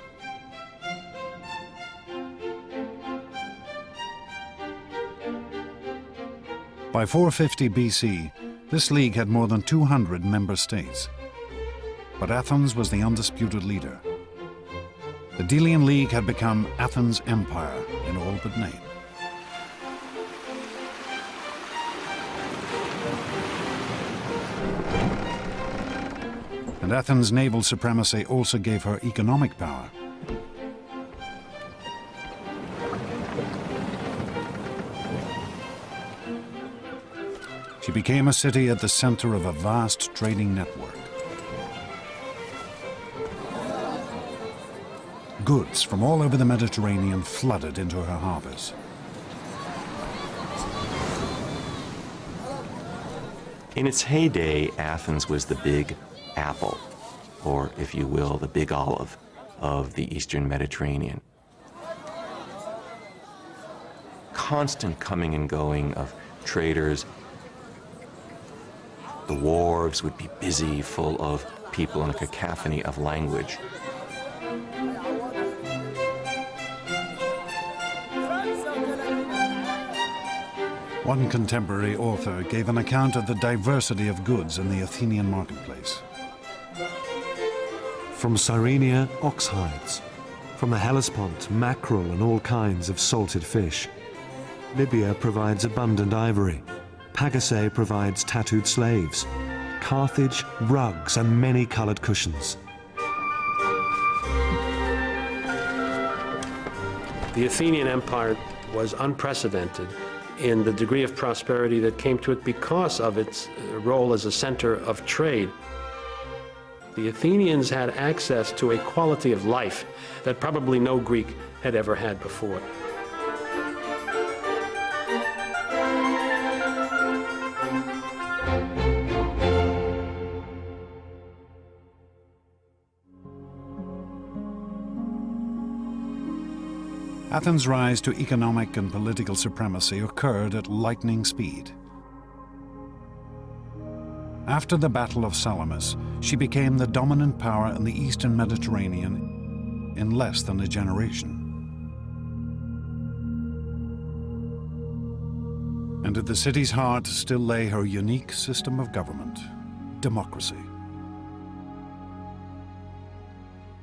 By 450 BC, this league had more than 200 member states. But Athens was the undisputed leader. The Delian League had become Athens' empire in all but name. And Athens' naval supremacy also gave her economic power. She became a city at the center of a vast trading network. Goods from all over the Mediterranean flooded into her harbors. In its heyday, Athens was the big apple, or if you will, the big olive of the eastern Mediterranean. Constant coming and going of traders. The wharves would be busy, full of people in a cacophony of language. One contemporary author gave an account of the diversity of goods in the Athenian marketplace. From Cyrenia, ox hides. From the Hellespont, mackerel and all kinds of salted fish. Libya provides abundant ivory. Pagasae provides tattooed slaves. Carthage, rugs and many-coloured cushions. The Athenian Empire was unprecedented in the degree of prosperity that came to it because of its role as a center of trade. The Athenians had access to a quality of life that probably no Greek had ever had before. Athens' rise to economic and political supremacy occurred at lightning speed. After the Battle of Salamis, she became the dominant power in the Eastern Mediterranean in less than a generation. And at the city's heart still lay her unique system of government, democracy.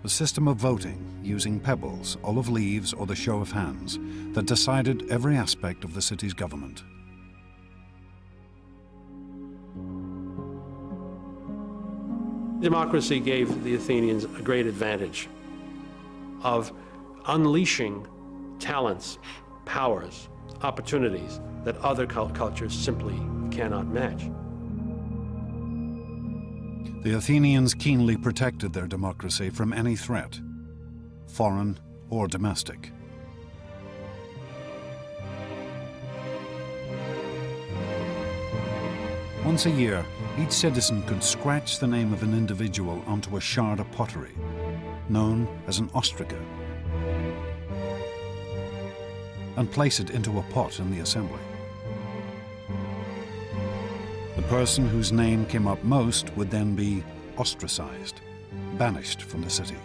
A system of voting using pebbles, olive leaves, or the show of hands that decided every aspect of the city's government. Democracy gave the Athenians a great advantage of unleashing talents, powers, opportunities that other cultures simply cannot match. The Athenians keenly protected their democracy from any threat, foreign or domestic. Once a year, each citizen could scratch the name of an individual onto a shard of pottery, known as an ostraca, and place it into a pot in the assembly. The person whose name came up most would then be ostracized, banished from the city.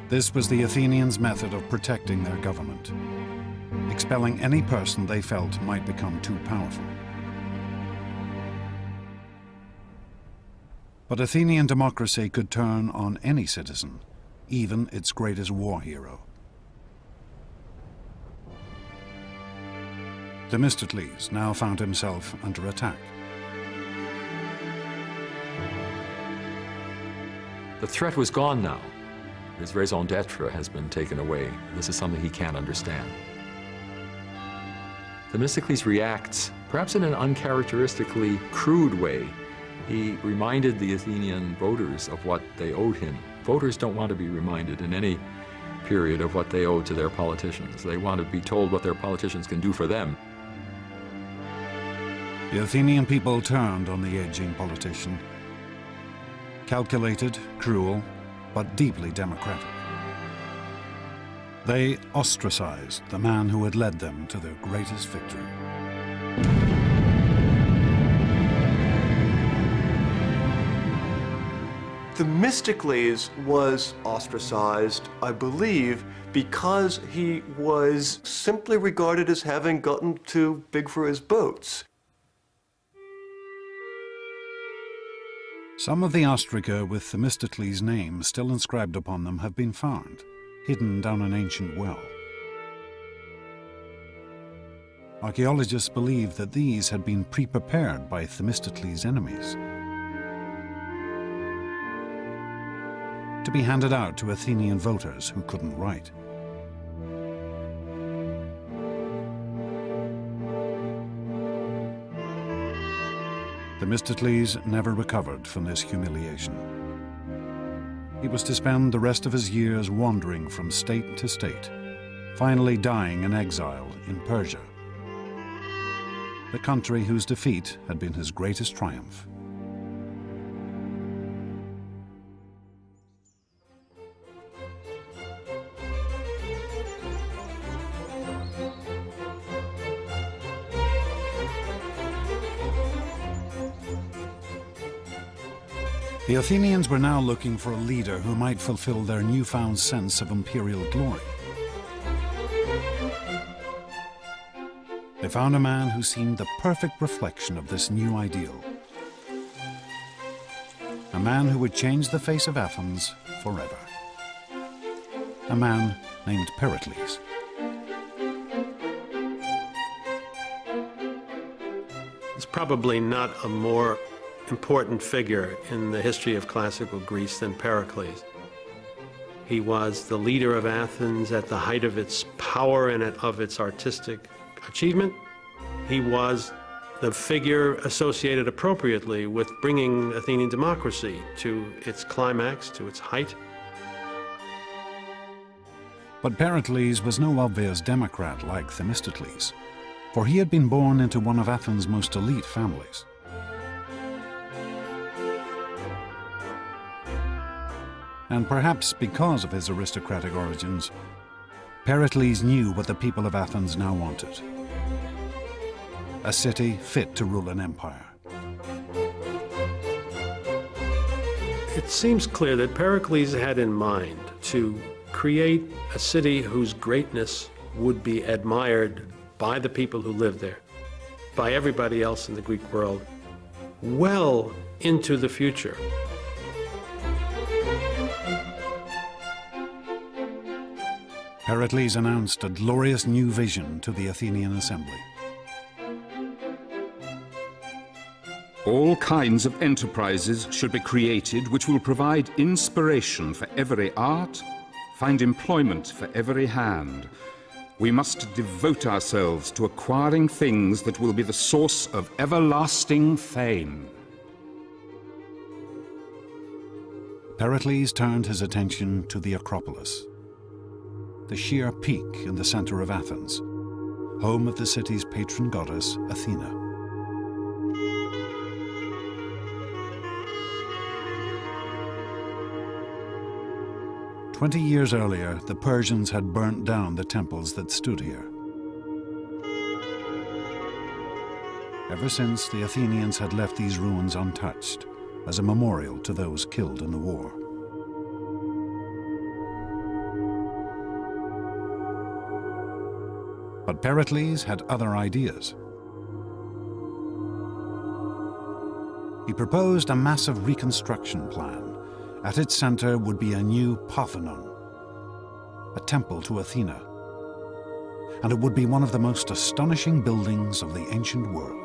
This was the Athenians' method of protecting their government, expelling any person they felt might become too powerful. But Athenian democracy could turn on any citizen, even its greatest war hero. Themistocles now found himself under attack. The threat was gone now. His raison d'etre has been taken away. This is something he can't understand. Themistocles reacts, perhaps in an uncharacteristically crude way. He reminded the Athenian voters of what they owed him. Voters don't want to be reminded in any period of what they owe to their politicians. They want to be told what their politicians can do for them. The Athenian people turned on the aging politician. Calculated, cruel, but deeply democratic. They ostracized the man who had led them to their greatest victory. Themistocles was ostracized, I believe, because he was simply regarded as having gotten too big for his boots. Some of the ostraca with Themistocles' name still inscribed upon them have been found, hidden down an ancient well. Archaeologists believe that these had been pre-prepared by Themistocles' enemies to be handed out to Athenian voters who couldn't write. Themistocles never recovered from this humiliation. He was to spend the rest of his years wandering from state to state, finally dying in exile in Persia, the country whose defeat had been his greatest triumph. The Athenians were now looking for a leader who might fulfill their newfound sense of imperial glory. They found a man who seemed the perfect reflection of this new ideal. A man who would change the face of Athens forever. A man named Pericles. It's probably not a more important figure in the history of classical Greece than Pericles. He was the leader of Athens at the height of its power and of its artistic achievement. He was the figure associated appropriately with bringing Athenian democracy to its climax, to its height. But Pericles was no obvious democrat like Themistocles, for he had been born into one of Athens' most elite families. And perhaps because of his aristocratic origins, Pericles knew what the people of Athens now wanted: a city fit to rule an empire. It seems clear that Pericles had in mind to create a city whose greatness would be admired by the people who lived there, by everybody else in the Greek world, well into the future. Pericles announced a glorious new vision to the Athenian assembly. All kinds of enterprises should be created which will provide inspiration for every art, find employment for every hand. We must devote ourselves to acquiring things that will be the source of everlasting fame. Pericles turned his attention to the Acropolis, the sheer peak in the center of Athens, home of the city's patron goddess, Athena. "20 years earlier, the Persians had burnt down the temples that stood here. Ever since, the Athenians had left these ruins untouched as a memorial to those killed in the war. But Pericles had other ideas. He proposed a massive reconstruction plan. At its center would be a new Parthenon, a temple to Athena, and it would be one of the most astonishing buildings of the ancient world.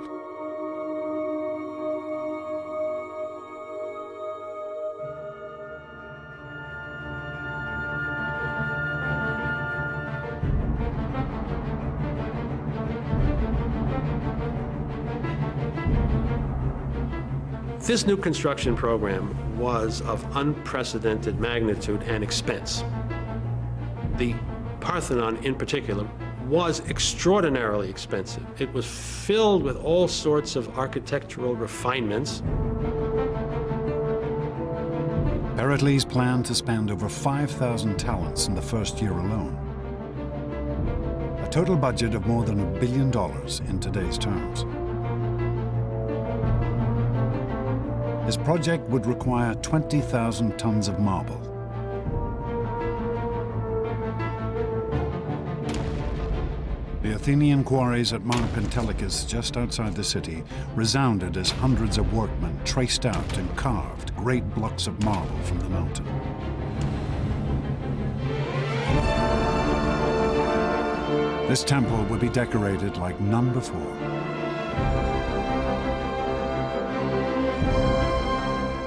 This new construction program was of unprecedented magnitude and expense. The Parthenon, in particular, was extraordinarily expensive. It was filled with all sorts of architectural refinements. Pericles planned to spend over 5,000 talents in the first year alone, a total budget of more than $1 billion in today's terms. His project would require 20,000 tons of marble. The Athenian quarries at Mount Pentelicus, just outside the city, resounded as hundreds of workmen traced out and carved great blocks of marble from the mountain. This temple would be decorated like none before.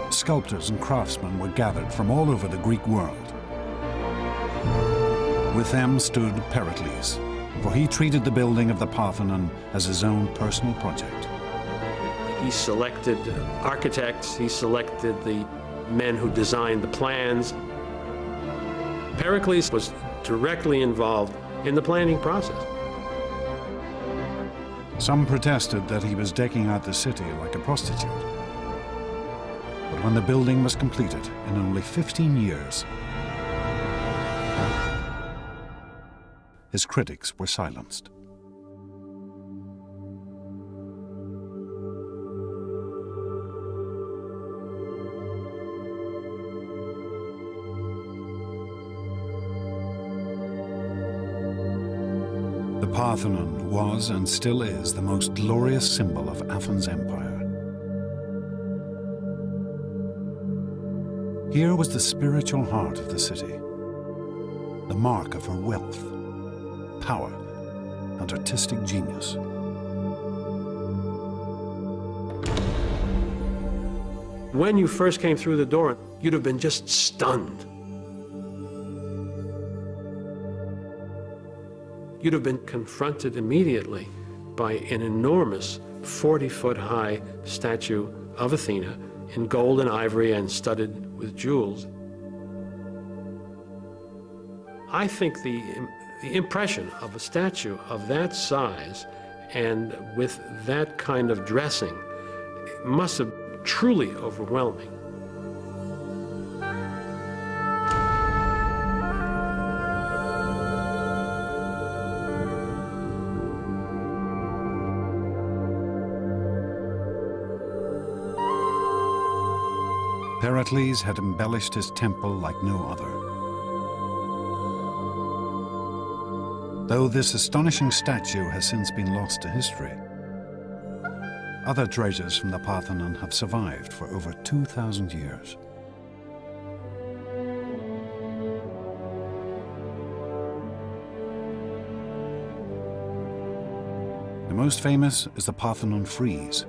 Sculptors and craftsmen were gathered from all over the Greek world. With them stood Pericles, for he treated the building of the Parthenon as his own personal project. He selected architects, he selected the men who designed the plans. Pericles was directly involved in the planning process. Some protested that he was decking out the city like a prostitute. But when the building was completed in only 15 years, his critics were silenced. The Parthenon was and still is the most glorious symbol of Athens' empire. Here was the spiritual heart of the city, the mark of her wealth, power, and artistic genius. When you first came through the door, you'd have been just stunned. You'd have been confronted immediately by an enormous 40-foot-high statue of Athena in gold and ivory and studded with jewels. I think the impression of a statue of that size and with that kind of dressing must have been truly overwhelming. Pericles had embellished his temple like no other. Though this astonishing statue has since been lost to history, other treasures from the Parthenon have survived for over 2,000 years. The most famous is the Parthenon frieze,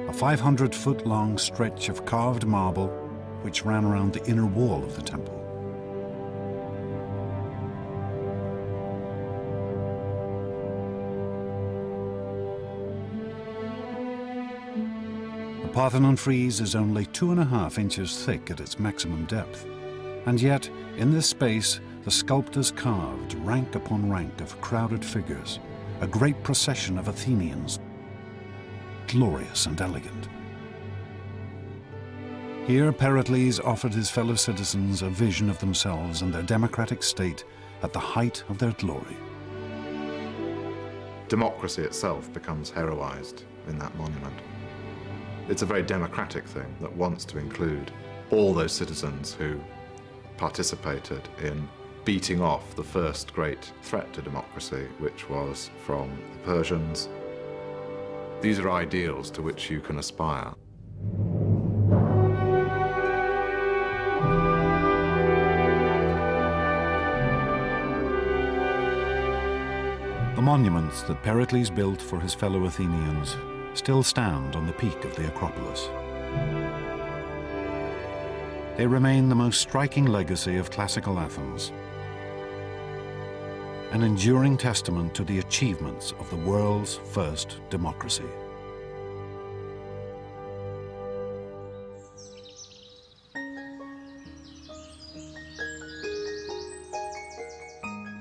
a 500-foot-long stretch of carved marble which ran around the inner wall of the temple. The Parthenon frieze is only 2.5 inches thick at its maximum depth, and yet in this space the sculptors carved rank upon rank of crowded figures, a great procession of Athenians, glorious and elegant. Here Pericles offered his fellow citizens a vision of themselves and their democratic state at the height of their glory. Democracy itself becomes heroized in that monument. It's a very democratic thing that wants to include all those citizens who participated in beating off the first great threat to democracy, which was from the Persians. These are ideals to which you can aspire. The monuments that Pericles built for his fellow Athenians still stand on the peak of the Acropolis. They remain the most striking legacy of classical Athens, an enduring testament to the achievements of the world's first democracy.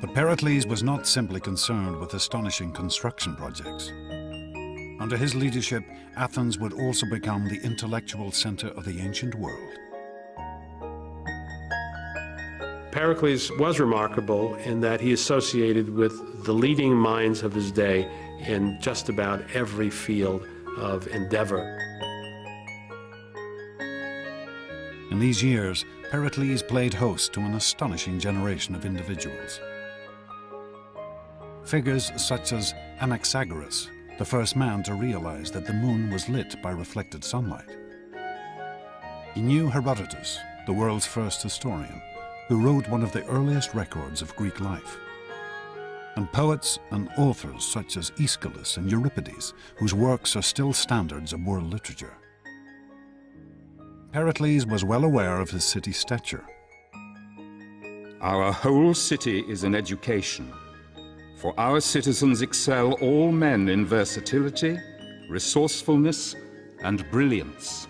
But Pericles was not simply concerned with astonishing construction projects. Under his leadership, Athens would also become the intellectual center of the ancient world. Pericles was remarkable in that he associated with the leading minds of his day in just about every field of endeavor. In these years, Pericles played host to an astonishing generation of individuals. Figures such as Anaxagoras, the first man to realize that the moon was lit by reflected sunlight. He knew Herodotus, the world's first historian, who wrote one of the earliest records of Greek life. And poets and authors such as Aeschylus and Euripides, whose works are still standards of world literature. Pericles was well aware of his city's stature. Our whole city is an education. For our citizens excel all men in versatility, resourcefulness, and brilliance.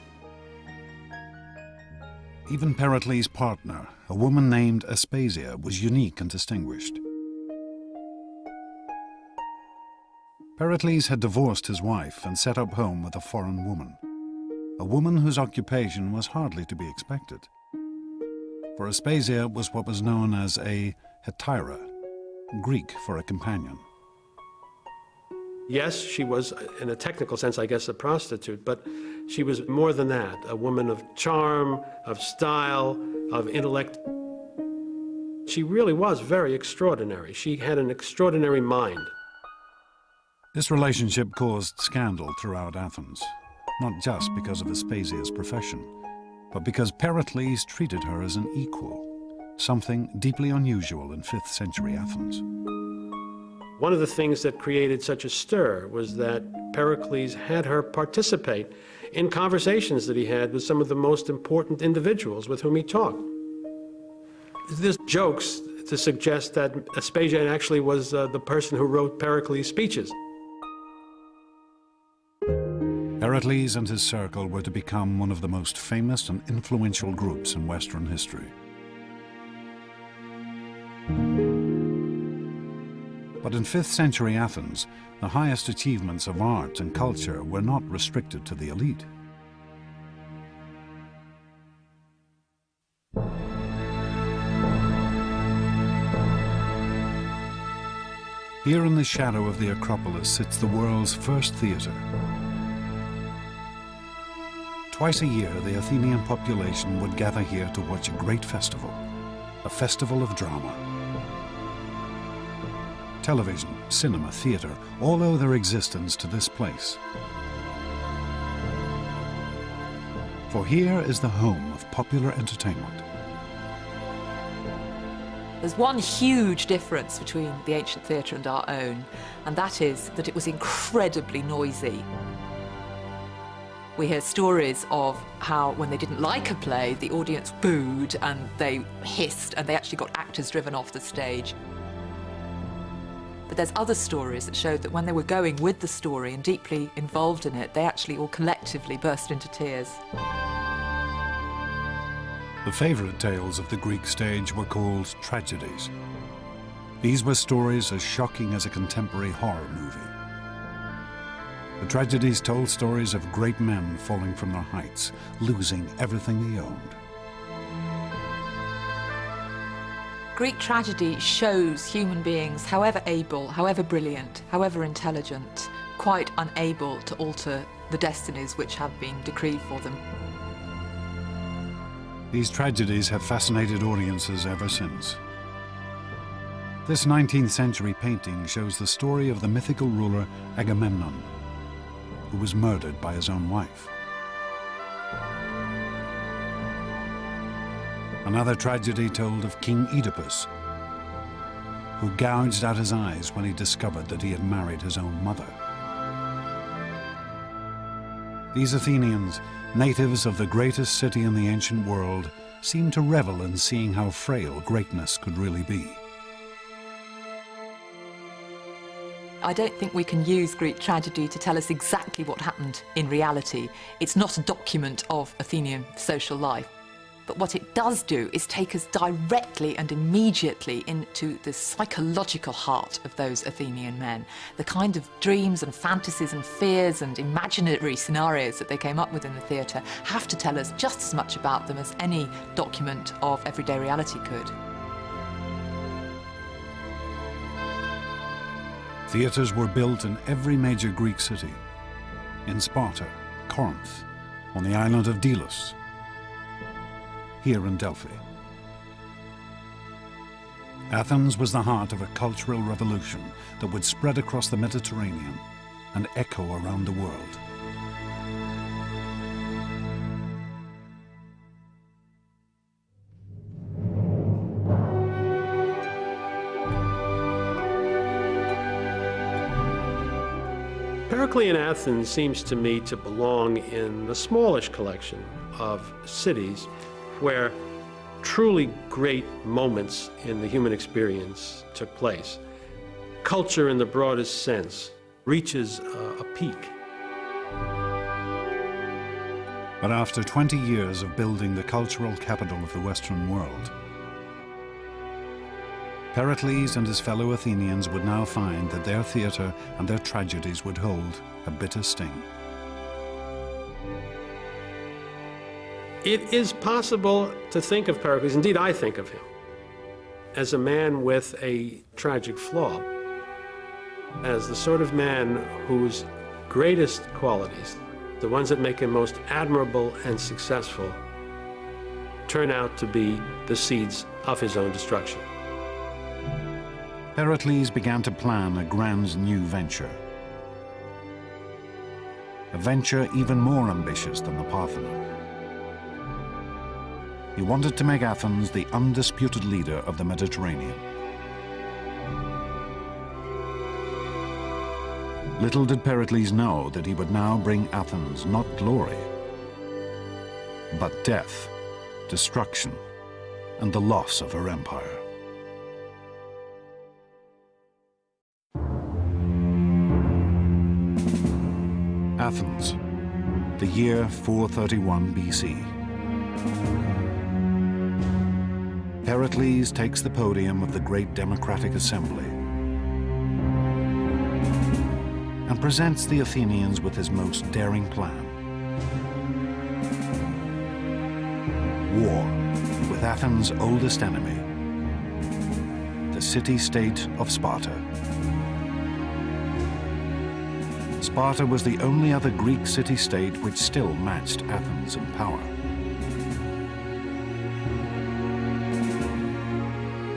Even Pericles' partner, a woman named Aspasia, was unique and distinguished. Pericles had divorced his wife and set up home with a foreign woman, a woman whose occupation was hardly to be expected. For Aspasia was what was known as a hetaira, Greek for a companion. Yes, she was, in a technical sense, I guess, a prostitute, but she was more than that, a woman of charm, of style, of intellect. She really was very extraordinary. She had an extraordinary mind. This relationship caused scandal throughout Athens, not just because of Aspasia's profession, but because Pericles treated her as an equal, something deeply unusual in 5th century Athens. One of the things that created such a stir was that Pericles had her participate in conversations that he had with some of the most important individuals with whom he talked. There's jokes to suggest that Aspasia actually was the person who wrote Pericles' speeches. Pericles and his circle were to become one of the most famous and influential groups in Western history. But in 5th century Athens, the highest achievements of art and culture were not restricted to the elite. Here in the shadow of the Acropolis sits the world's first theatre. Twice a year, the Athenian population would gather here to watch a great festival, a festival of drama. Television, cinema, theatre, all owe their existence to this place. For here is the home of popular entertainment. There's one huge difference between the ancient theatre and our own, and that is that it was incredibly noisy. We hear stories of how when they didn't like a play, the audience booed and they hissed and they actually got actors driven off the stage. But there's other stories that showed that when they were going with the story and deeply involved in it, they actually all collectively burst into tears. The favourite tales of the Greek stage were called tragedies. These were stories as shocking as a contemporary horror movie. The tragedies told stories of great men falling from their heights, losing everything they owned. Greek tragedy shows human beings, however able, however brilliant, however intelligent, quite unable to alter the destinies which have been decreed for them. These tragedies have fascinated audiences ever since. This 19th century painting shows the story of the mythical ruler Agamemnon, who was murdered by his own wife. Another tragedy told of King Oedipus, who gouged out his eyes when he discovered that he had married his own mother. These Athenians, natives of the greatest city in the ancient world, seemed to revel in seeing how frail greatness could really be. I don't think we can use Greek tragedy to tell us exactly what happened in reality. It's not a document of Athenian social life. But what it does do is take us directly and immediately into the psychological heart of those Athenian men. The kind of dreams and fantasies and fears and imaginary scenarios that they came up with in the theatre have to tell us just as much about them as any document of everyday reality could. Theatres were built in every major Greek city, in Sparta, Corinth, on the island of Delos, here in Delphi. Athens was the heart of a cultural revolution that would spread across the Mediterranean and echo around the world. Periclean Athens seems to me to belong in the smallish collection of cities where truly great moments in the human experience took place. Culture in the broadest sense reaches a peak. But after 20 years of building the cultural capital of the Western world, Pericles and his fellow Athenians would now find that their theatre and their tragedies would hold a bitter sting. It is possible to think of Pericles, indeed I think of him, as a man with a tragic flaw, as the sort of man whose greatest qualities, the ones that make him most admirable and successful, turn out to be the seeds of his own destruction. Pericles began to plan a grand new venture. A venture even more ambitious than the Parthenon. He wanted to make Athens the undisputed leader of the Mediterranean. Little did Pericles know that he would now bring Athens not glory, but death, destruction, and the loss of her empire. Athens, the year 431 BC. Pericles takes the podium of the great democratic assembly and presents the Athenians with his most daring plan. War with Athens' oldest enemy, the city-state of Sparta. Sparta was the only other Greek city-state which still matched Athens in power.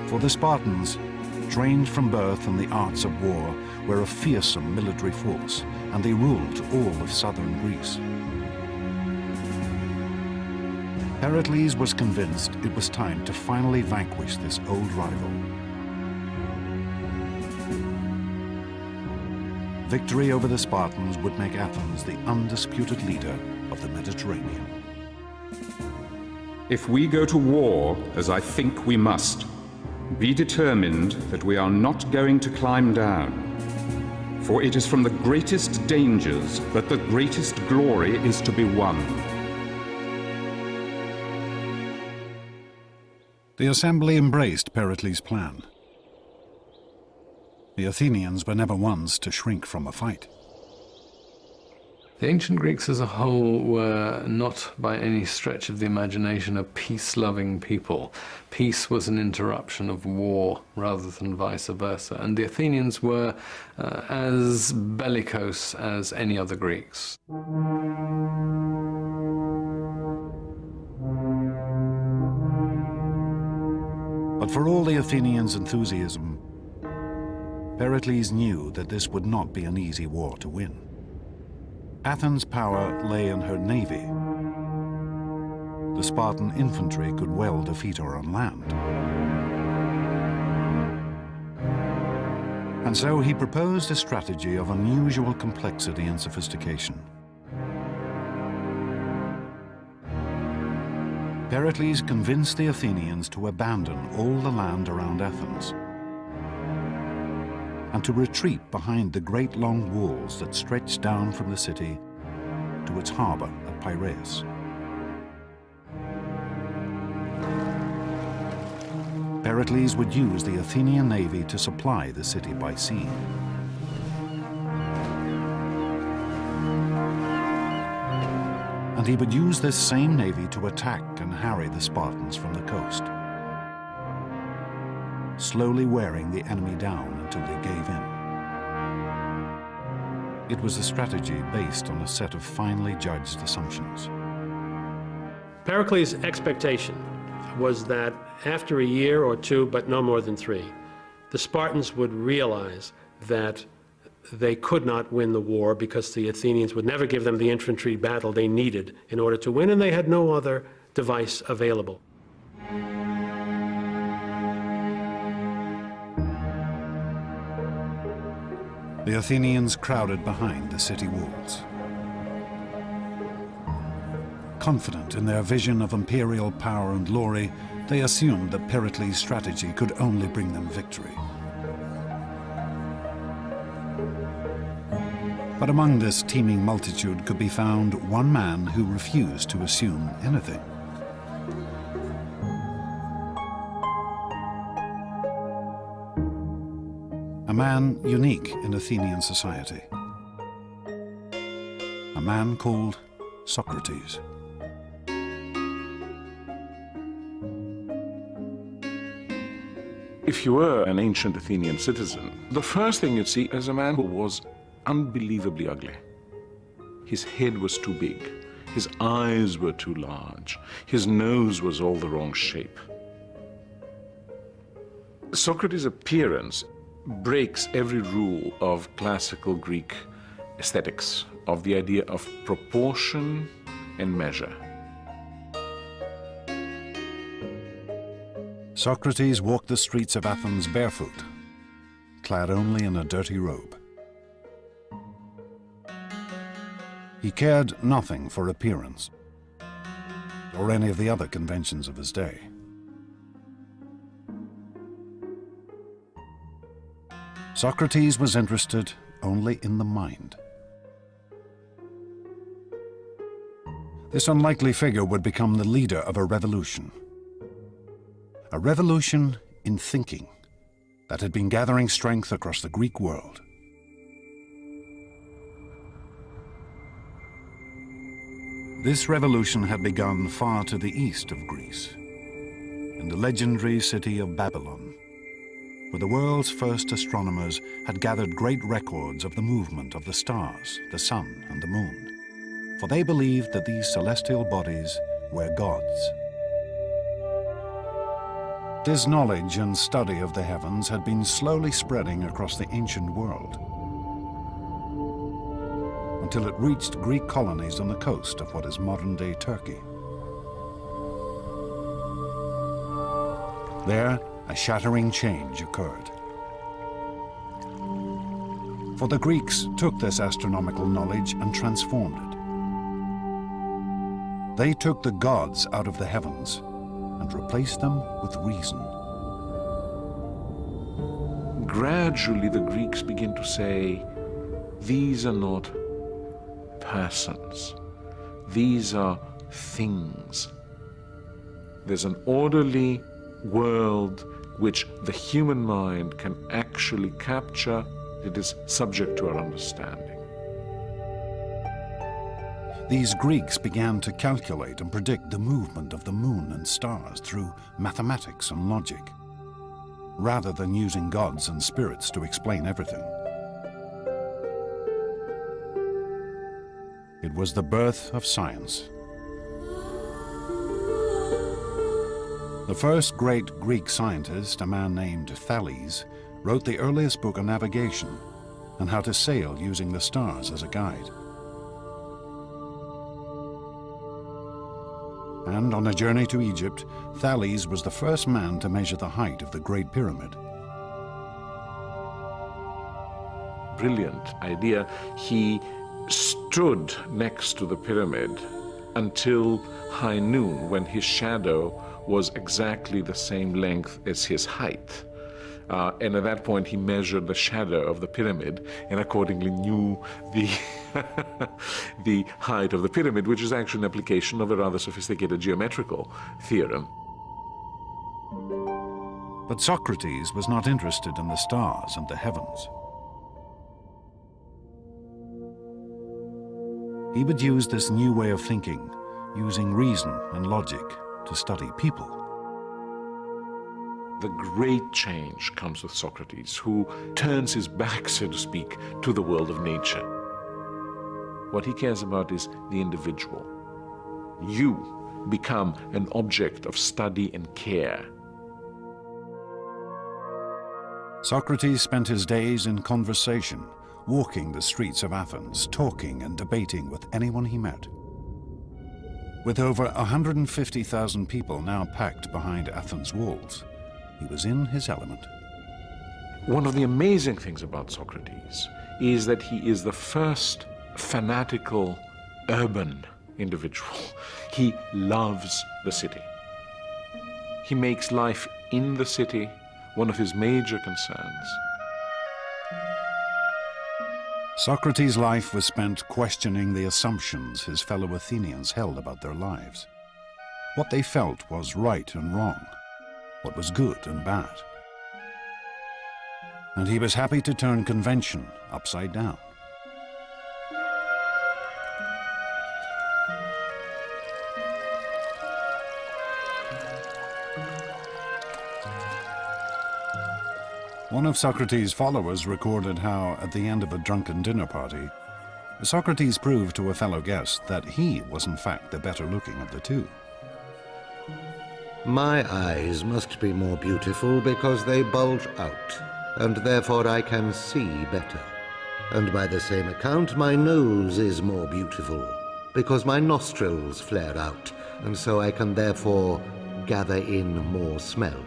For the Spartans, trained from birth in the arts of war, were a fearsome military force, and they ruled all of southern Greece. Pericles was convinced it was time to finally vanquish this old rival. Victory over the Spartans would make Athens the undisputed leader of the Mediterranean. If we go to war, as I think we must, be determined that we are not going to climb down, for it is from the greatest dangers that the greatest glory is to be won. The assembly embraced Pericles' plan. The Athenians were never ones to shrink from a fight. The ancient Greeks as a whole were not by any stretch of the imagination a peace-loving people. Peace was an interruption of war rather than vice versa, and the Athenians were as bellicose as any other Greeks. But for all the Athenians' enthusiasm, Pericles knew that this would not be an easy war to win. Athens' power lay in her navy. The Spartan infantry could well defeat her on land. And so he proposed a strategy of unusual complexity and sophistication. Pericles convinced the Athenians to abandon all the land around Athens and to retreat behind the great long walls that stretched down from the city to its harbor at Piraeus. Pericles would use the Athenian navy to supply the city by sea. And he would use this same navy to attack and harry the Spartans from the coast, slowly wearing the enemy down until they gave in. It was a strategy based on a set of finely judged assumptions. Pericles' expectation was that after a year or two, but no more than 3, the Spartans would realize that they could not win the war because the Athenians would never give them the infantry battle they needed in order to win, and they had no other device available. The Athenians crowded behind the city walls. Confident in their vision of imperial power and glory, they assumed that Pericles' strategy could only bring them victory. But among this teeming multitude could be found one man who refused to assume anything. A man unique in Athenian society. A man called Socrates. If you were an ancient Athenian citizen, the first thing you'd see is a man who was unbelievably ugly. His head was too big, his eyes were too large, his nose was all the wrong shape. Socrates' appearance breaks every rule of classical Greek aesthetics, of the idea of proportion and measure. Socrates walked the streets of Athens barefoot, clad only in a dirty robe. He cared nothing for appearance or any of the other conventions of his day. Socrates was interested only in the mind. This unlikely figure would become the leader of a revolution. A revolution in thinking that had been gathering strength across the Greek world. This revolution had begun far to the east of Greece, in the legendary city of Babylon, where the world's first astronomers had gathered great records of the movement of the stars, the sun, and the moon, for they believed that these celestial bodies were gods. This knowledge and study of the heavens had been slowly spreading across the ancient world, until it reached Greek colonies on the coast of what is modern-day Turkey. There, a shattering change occurred. For the Greeks took this astronomical knowledge and transformed it. They took the gods out of the heavens and replaced them with reason. Gradually, the Greeks begin to say, these are not persons. These are things. There's an orderly world which the human mind can actually capture. It is subject to our understanding. These Greeks began to calculate and predict the movement of the moon and stars through mathematics and logic, rather than using gods and spirits to explain everything. It was the birth of science. The first great Greek scientist, a man named Thales, wrote the earliest book on navigation and how to sail using the stars as a guide. And on a journey to Egypt, Thales was the first man to measure the height of the Great Pyramid. Brilliant idea. He stood next to the pyramid until high noon, when his shadow was exactly the same length as his height. And at that point, he measured the shadow of the pyramid and accordingly knew the, the height of the pyramid, which is actually an application of a rather sophisticated geometrical theorem. But Socrates was not interested in the stars and the heavens. He would use this new way of thinking, using reason and logic, to study people. The great change comes with Socrates, who turns his back, so to speak, to the world of nature. What he cares about is the individual. You become an object of study and care. Socrates spent his days in conversation, walking the streets of Athens, talking and debating with anyone he met. With over 150,000 people now packed behind Athens' walls, he was in his element. One of the amazing things about Socrates is that he is the first fanatical urban individual. He loves the city. He makes life in the city one of his major concerns. Socrates' life was spent questioning the assumptions his fellow Athenians held about their lives. What they felt was right and wrong, what was good and bad. And he was happy to turn convention upside down. One of Socrates' followers recorded how, at the end of a drunken dinner party, Socrates proved to a fellow guest that he was in fact the better looking of the two. My eyes must be more beautiful because they bulge out, and therefore I can see better. And by the same account, my nose is more beautiful because my nostrils flare out, and so I can therefore gather in more smells.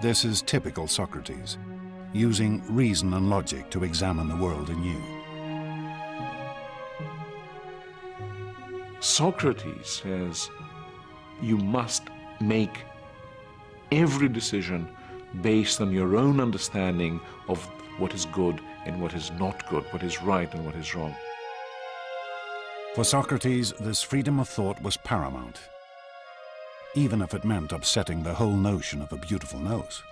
This is typical Socrates, using reason and logic to examine the world anew. Socrates says you must make every decision based on your own understanding of what is good and what is not good, what is right and what is wrong. For Socrates, this freedom of thought was paramount, even if it meant upsetting the whole notion of a beautiful nose.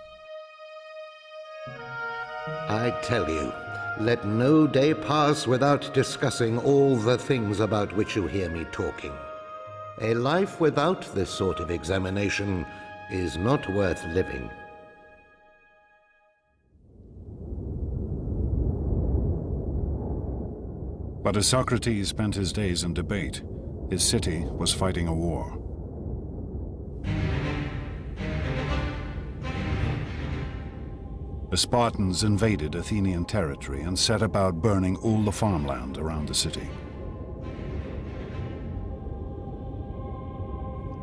I tell you, let no day pass without discussing all the things about which you hear me talking. A life without this sort of examination is not worth living. But as Socrates spent his days in debate, his city was fighting a war. The Spartans invaded Athenian territory and set about burning all the farmland around the city.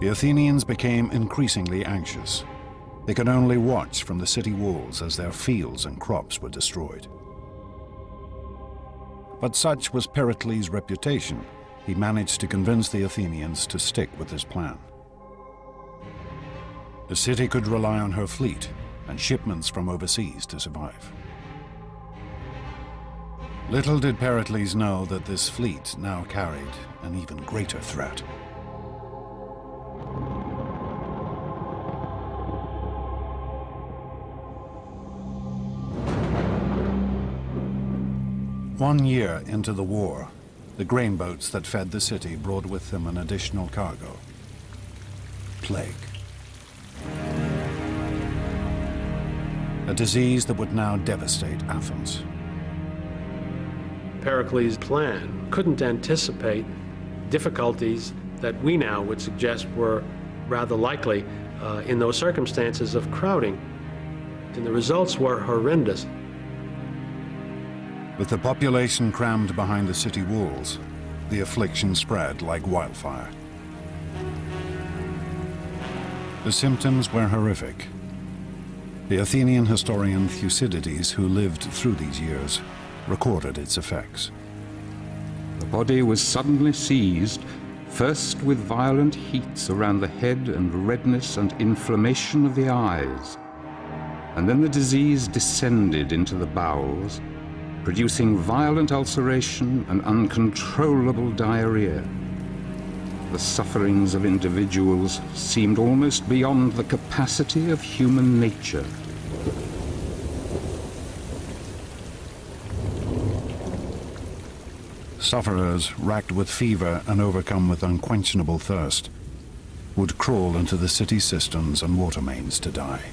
The Athenians became increasingly anxious. They could only watch from the city walls as their fields and crops were destroyed. But such was Pericles' reputation, he managed to convince the Athenians to stick with his plan. The city could rely on her fleet and shipments from overseas to survive. Little did Pericles know that this fleet now carried an even greater threat. One year into the war, the grain boats that fed the city brought with them an additional cargo: plague. A disease that would now devastate Athens. Pericles' plan couldn't anticipate difficulties that we now would suggest were rather likely in those circumstances of crowding. And the results were horrendous. With the population crammed behind the city walls, the affliction spread like wildfire. The symptoms were horrific. The Athenian historian Thucydides, who lived through these years, recorded its effects. The body was suddenly seized, first with violent heats around the head and redness and inflammation of the eyes, and then the disease descended into the bowels, producing violent ulceration and uncontrollable diarrhea. The sufferings of individuals seemed almost beyond the capacity of human nature. Sufferers, racked with fever and overcome with unquenchable thirst, would crawl into the city cisterns and water mains to die.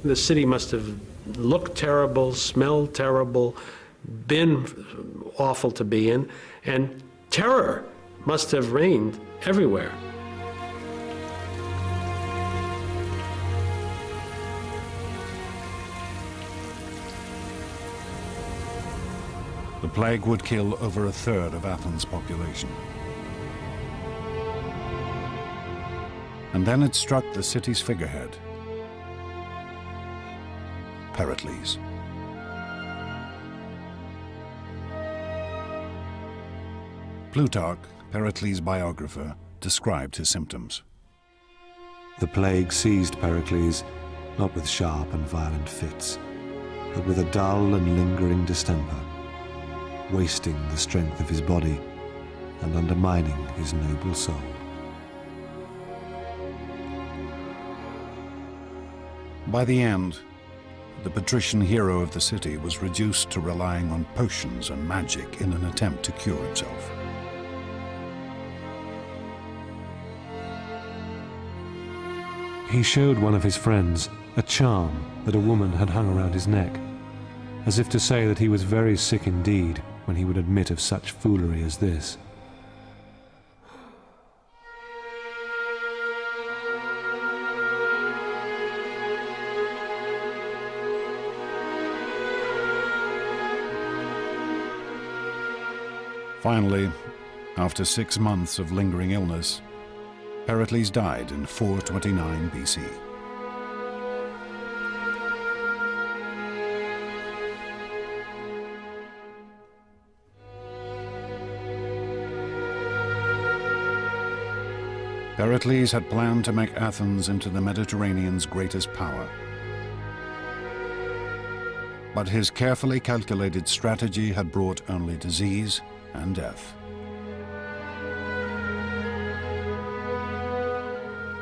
The city must have looked terrible, smelled terrible, been awful to be in, and terror must have reigned everywhere. The plague would kill over a third of Athens' population. And then it struck the city's figurehead, Pericles. Plutarch, Pericles' biographer, described his symptoms. The plague seized Pericles, not with sharp and violent fits, but with a dull and lingering distemper, wasting the strength of his body and undermining his noble soul. By the end, the patrician hero of the city was reduced to relying on potions and magic in an attempt to cure himself. He showed one of his friends a charm that a woman had hung around his neck, as if to say that he was very sick indeed when he would admit of such foolery as this. Finally, after 6 months of lingering illness, Pericles died in 429 BC. Pericles had planned to make Athens into the Mediterranean's greatest power. But his carefully calculated strategy had brought only disease and death.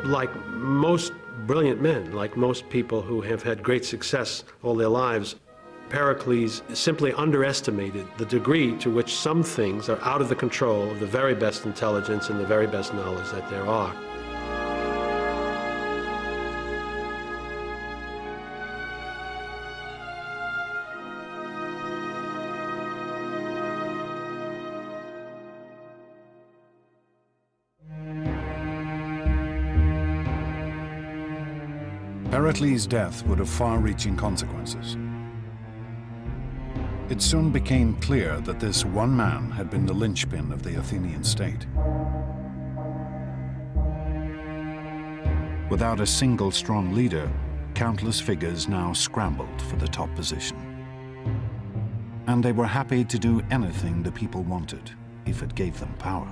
Like most brilliant men, like most people who have had great success all their lives, Pericles simply underestimated the degree to which some things are out of the control of the very best intelligence and the very best knowledge that there are. Pericles' death would have far-reaching consequences. It soon became clear that this one man had been the linchpin of the Athenian state. Without a single strong leader, countless figures now scrambled for the top position. And they were happy to do anything the people wanted, if it gave them power.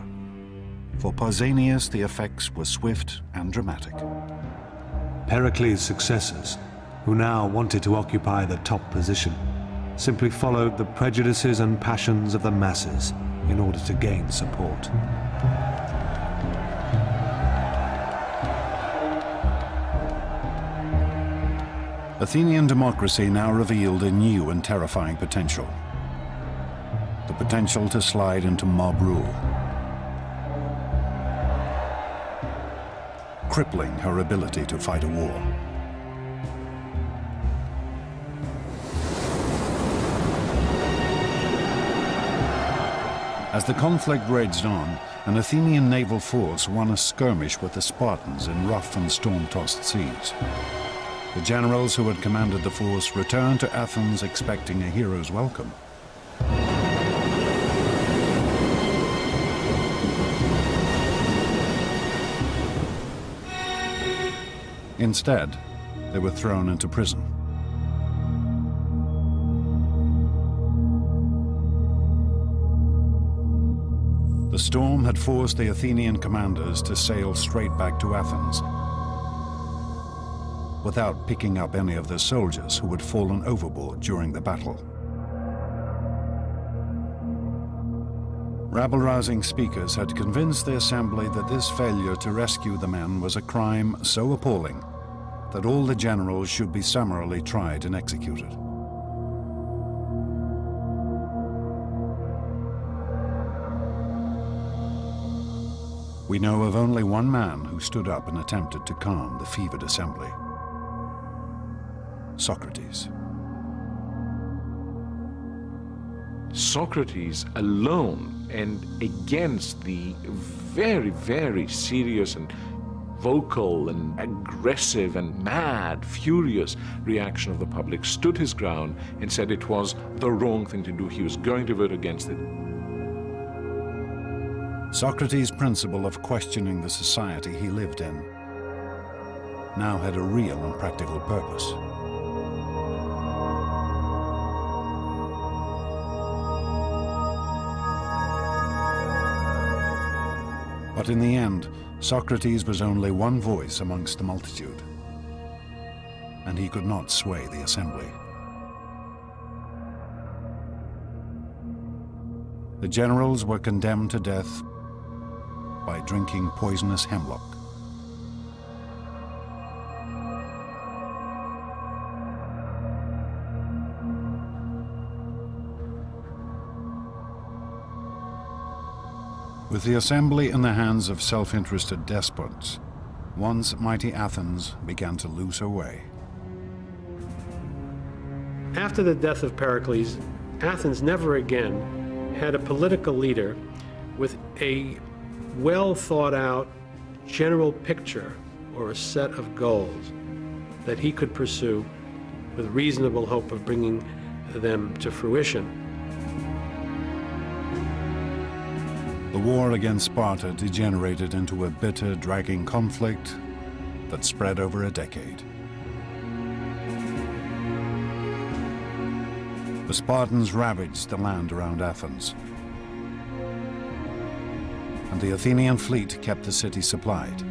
For Pausanias, the effects were swift and dramatic. Pericles' successors, who now wanted to occupy the top position, simply followed the prejudices and passions of the masses in order to gain support. Athenian democracy now revealed a new and terrifying potential. The potential to slide into mob rule, crippling her ability to fight a war. As the conflict raged on, an Athenian naval force won a skirmish with the Spartans in rough and storm-tossed seas. The generals who had commanded the force returned to Athens expecting a hero's welcome. Instead, they were thrown into prison. The storm had forced the Athenian commanders to sail straight back to Athens, without picking up any of their soldiers who had fallen overboard during the battle. Rabble-rousing speakers had convinced the assembly that this failure to rescue the men was a crime so appalling that all the generals should be summarily tried and executed. We know of only one man who stood up and attempted to calm the fevered assembly: Socrates. Socrates alone, and against the very, very serious and vocal and aggressive and mad, furious reaction of the public, stood his ground and said it was the wrong thing to do. He was going to vote against it. Socrates' principle of questioning the society he lived in now had a real and practical purpose. But in the end, Socrates was only one voice amongst the multitude, and he could not sway the assembly. The generals were condemned to death by drinking poisonous hemlock. With the assembly in the hands of self-interested despots, once mighty Athens began to lose her way. After the death of Pericles, Athens never again had a political leader with a well-thought-out general picture or a set of goals that he could pursue with reasonable hope of bringing them to fruition. The war against Sparta degenerated into a bitter, dragging conflict that spread over a decade. The Spartans ravaged the land around Athens, and the Athenian fleet kept the city supplied.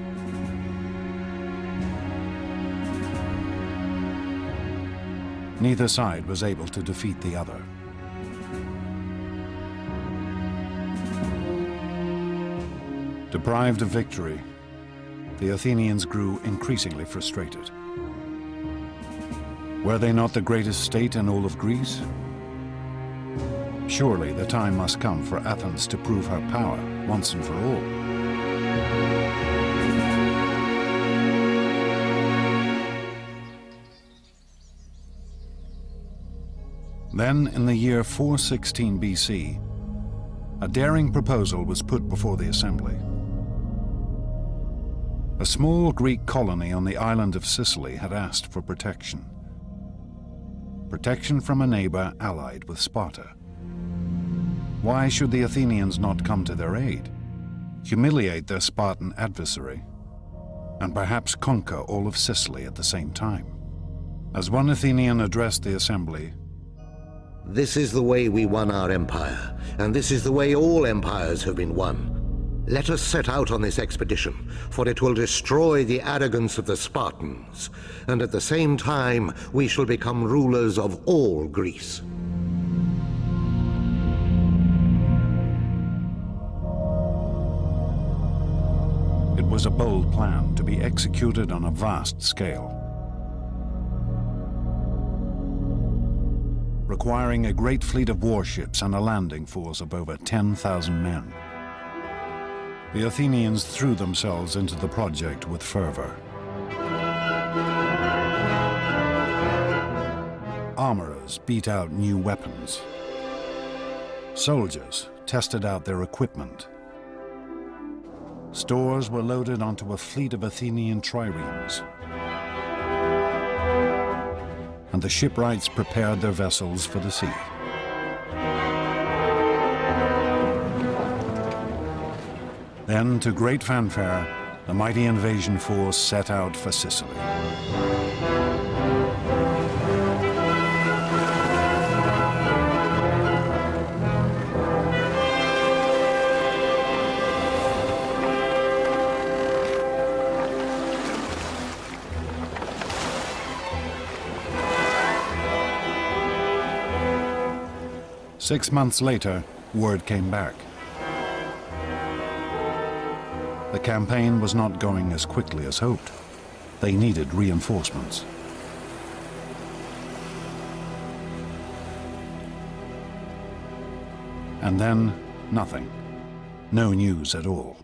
Neither side was able to defeat the other. Deprived of victory, the Athenians grew increasingly frustrated. Were they not the greatest state in all of Greece? Surely the time must come for Athens to prove her power once and for all. Then, in the year 416 BC, a daring proposal was put before the assembly. A small Greek colony on the island of Sicily had asked for protection. Protection from a neighbor allied with Sparta. Why should the Athenians not come to their aid, humiliate their Spartan adversary, and perhaps conquer all of Sicily at the same time? As one Athenian addressed the assembly, "This is the way we won our empire, and this is the way all empires have been won. Let us set out on this expedition, for it will destroy the arrogance of the Spartans, and at the same time we shall become rulers of all Greece." it was a bold plan to be executed on a vast scale, requiring a great fleet of warships and a landing force of over 10,000 men. The Athenians threw themselves into the project with fervor. Armorers beat out new weapons. Soldiers tested out their equipment. Stores were loaded onto a fleet of Athenian triremes. And the shipwrights prepared their vessels for the sea. Then, to great fanfare, the mighty invasion force set out for Sicily. Six months later, word came back. The campaign was not going as quickly as hoped. They needed reinforcements. And then, nothing. No news at all.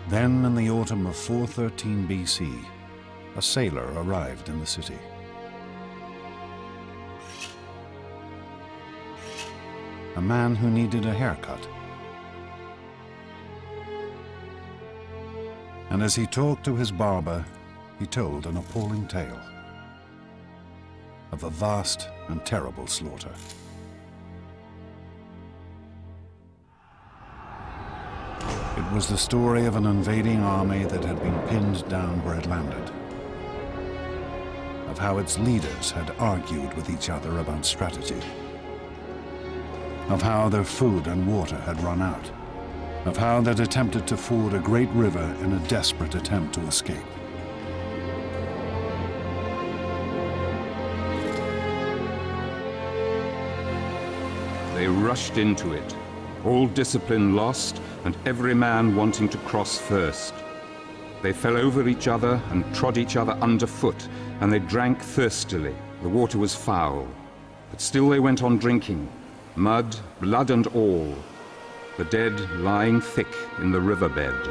Then, in the autumn of 413 BC, a sailor arrived in the city. A man who needed a haircut. And as he talked to his barber, he told an appalling tale of a vast and terrible slaughter. It was the story of an invading army that had been pinned down where it landed, of how its leaders had argued with each other about strategy, of how their food and water had run out, of how they'd attempted to ford a great river in a desperate attempt to escape. They rushed into it, all discipline lost and every man wanting to cross first. They fell over each other and trod each other underfoot, and they drank thirstily. The water was foul, but still they went on drinking, mud, blood and all, the dead lying thick in the riverbed.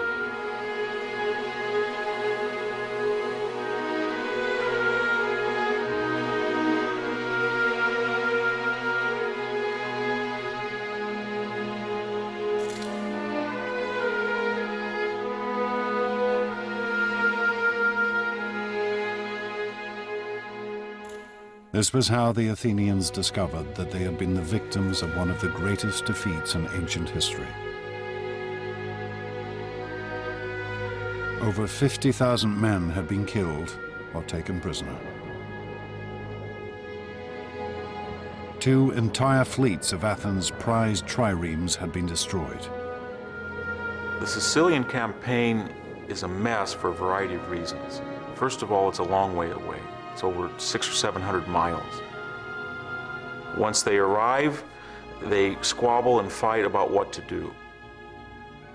This was how the Athenians discovered that they had been the victims of one of the greatest defeats in ancient history. Over 50,000 men had been killed or taken prisoner. 2 entire fleets of Athens' prized triremes had been destroyed. The Sicilian campaign is a mess for a variety of reasons. First of all, it's a long way away. It's over 600 or 700 miles. Once they arrive, they squabble and fight about what to do.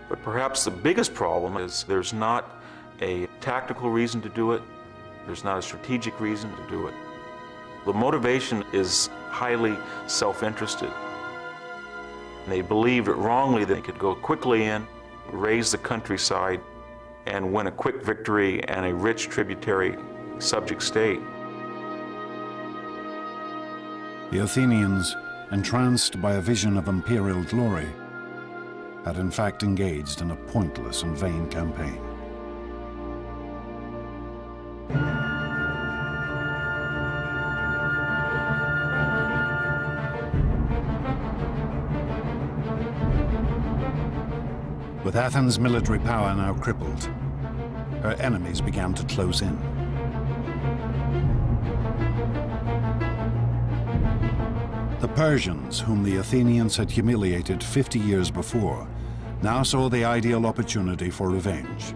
But perhaps the biggest problem is there's not a tactical reason to do it. There's not a strategic reason to do it. The motivation is highly self-interested. They believed it wrongly that they could go quickly in, raise the countryside, and win a quick victory and a rich tributary subject state. The Athenians, entranced by a vision of imperial glory, had in fact engaged in a pointless and vain campaign. With Athens' military power now crippled, her enemies began to close in. The Persians, whom the Athenians had humiliated 50 years before, now saw the ideal opportunity for revenge.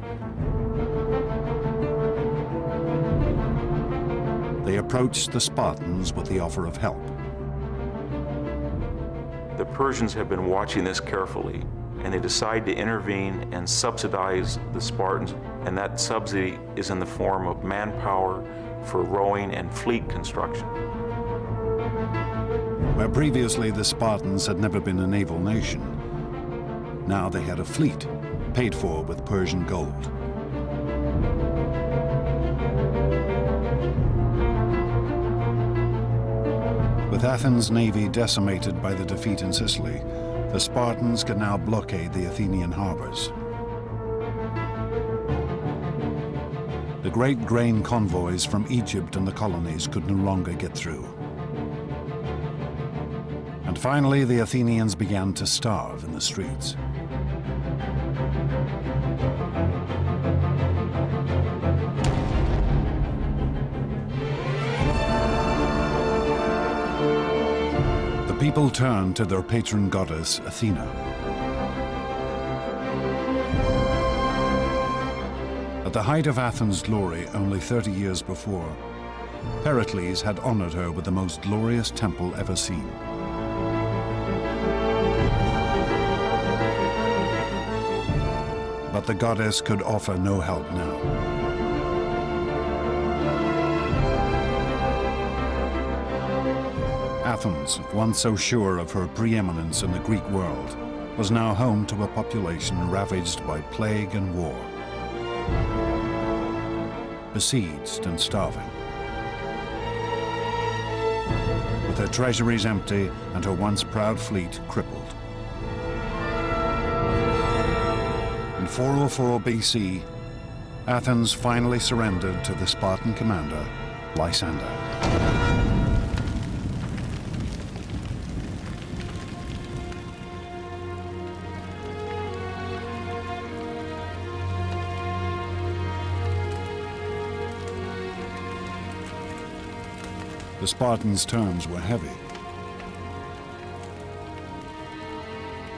They approached the Spartans with the offer of help. The Persians have been watching this carefully, and they decide to intervene and subsidize the Spartans, and that subsidy is in the form of manpower for rowing and fleet construction. Where previously the Spartans had never been a naval nation, now they had a fleet, paid for with Persian gold. With Athens' navy decimated by the defeat in Sicily, the Spartans could now blockade the Athenian harbors. The great grain convoys from Egypt and the colonies could no longer get through. And finally, the Athenians began to starve in the streets. The people turned to their patron goddess, Athena. At the height of Athens' glory only 30 years before, Pericles had honored her with the most glorious temple ever seen. But the goddess could offer no help now. Athens, once so sure of her preeminence in the Greek world, was now home to a population ravaged by plague and war, besieged and starving. With her treasuries empty and her once proud fleet crippled. In 404 BC, Athens finally surrendered to the Spartan commander, Lysander. The Spartans' terms were heavy.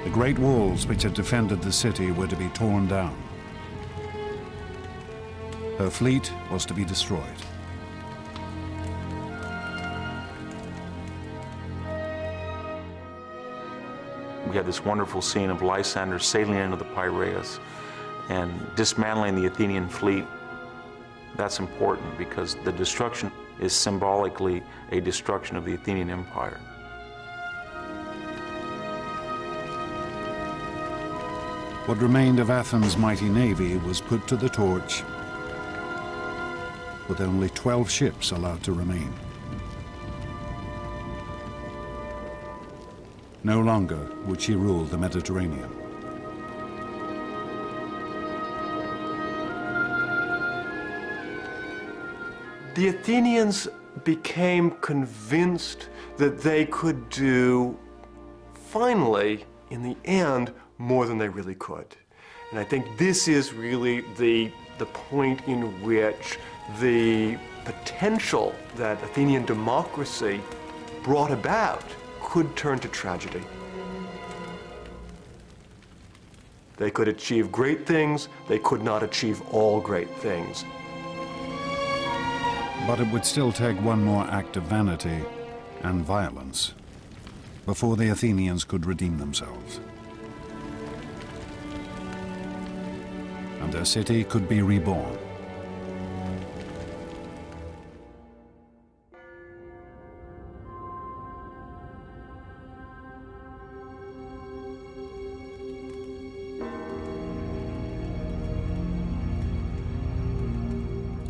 The great walls which had defended the city were to be torn down. Her fleet was to be destroyed. We had this wonderful scene of Lysander sailing into the Piraeus and dismantling the Athenian fleet. That's important because the destruction is symbolically a destruction of the Athenian Empire. What remained of Athens' mighty navy was put to the torch, with only 12 ships allowed to remain. No longer would she rule the Mediterranean. The Athenians became convinced that they could do, finally, in the end, more than they really could. And I think this is really the point in which the potential that Athenian democracy brought about could turn to tragedy. They could achieve great things, they could not achieve all great things. But it would still take one more act of vanity and violence before the Athenians could redeem themselves. And their city could be reborn.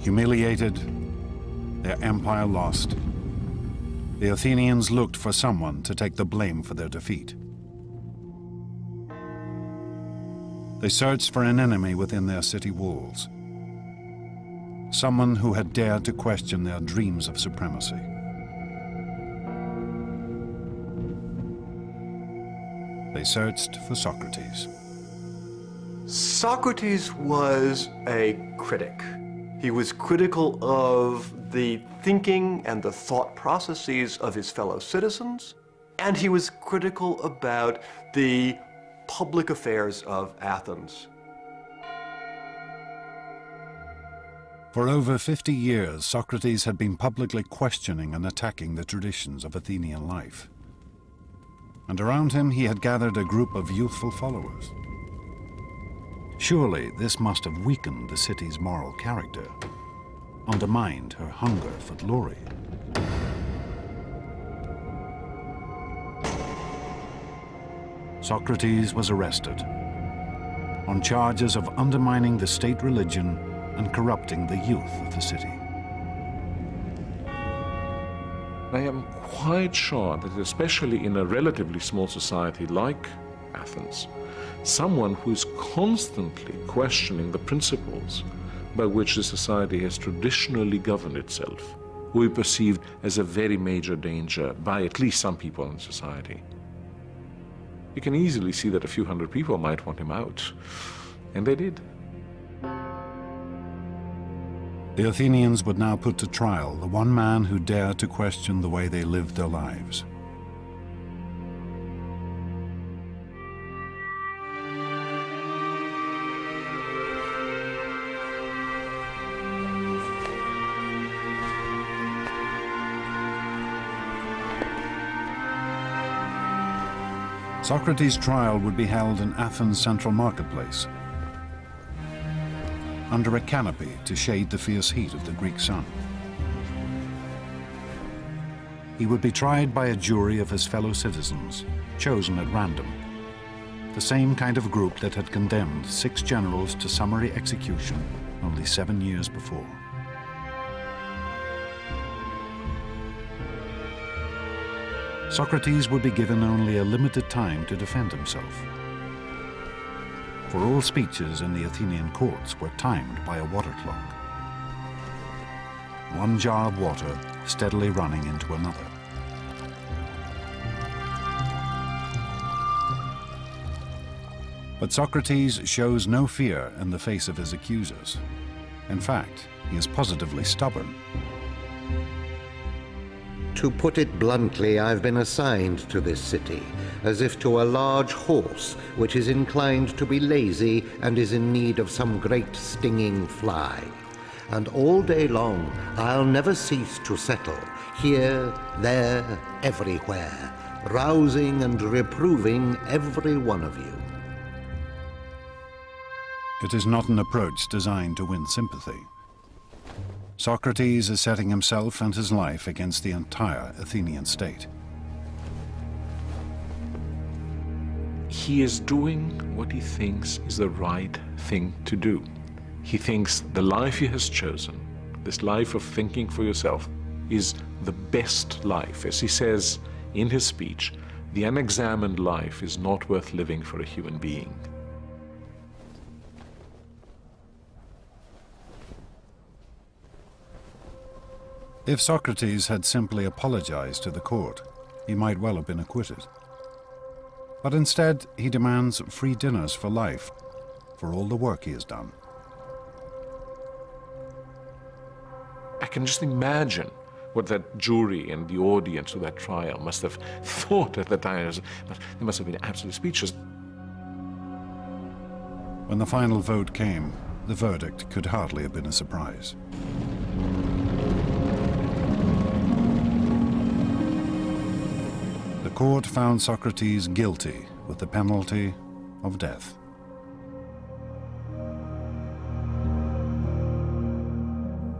Humiliated, their empire lost, the Athenians looked for someone to take the blame for their defeat. They searched for an enemy within their city walls, someone who had dared to question their dreams of supremacy. They searched for Socrates. Socrates was a critic. He was critical of the thinking and the thought processes of his fellow citizens, and he was critical about the public affairs of Athens. For over 50 years, Socrates had been publicly questioning and attacking the traditions of Athenian life. And around him he had gathered a group of youthful followers. Surely this must have weakened the city's moral character, undermined her hunger for glory. Socrates was arrested on charges of undermining the state religion and corrupting the youth of the city. I am quite sure that especially in a relatively small society like Athens, someone who is constantly questioning the principles by which the society has traditionally governed itself will be perceived as a very major danger by at least some people in society. You can easily see that a few hundred people might want him out, and they did. The Athenians would now put to trial the one man who dared to question the way they lived their lives. Socrates' trial would be held in Athens' central marketplace, under a canopy to shade the fierce heat of the Greek sun. He would be tried by a jury of his fellow citizens, chosen at random, the same kind of group that had condemned 6 generals to summary execution only 7 years before. Socrates would be given only a limited time to defend himself, for all speeches in the Athenian courts were timed by a water clock, one jar of water steadily running into another. But Socrates shows no fear in the face of his accusers. In fact, he is positively stubborn. To put it bluntly, I've been assigned to this city, as if to a large horse which is inclined to be lazy and is in need of some great stinging fly. And all day long I'll never cease to settle, here, there, everywhere, rousing and reproving every one of you. It is not an approach designed to win sympathy. Socrates is setting himself and his life against the entire Athenian state. He is doing what he thinks is the right thing to do. He thinks the life he has chosen, this life of thinking for yourself, is the best life. As he says in his speech, the unexamined life is not worth living for a human being. If Socrates had simply apologized to the court, he might well have been acquitted. But instead, he demands free dinners for life, for all the work he has done. I can just imagine what that jury and the audience of that trial must have thought at the time. They must have been absolutely speechless. When the final vote came, the verdict could hardly have been a surprise. The court found Socrates guilty with the penalty of death.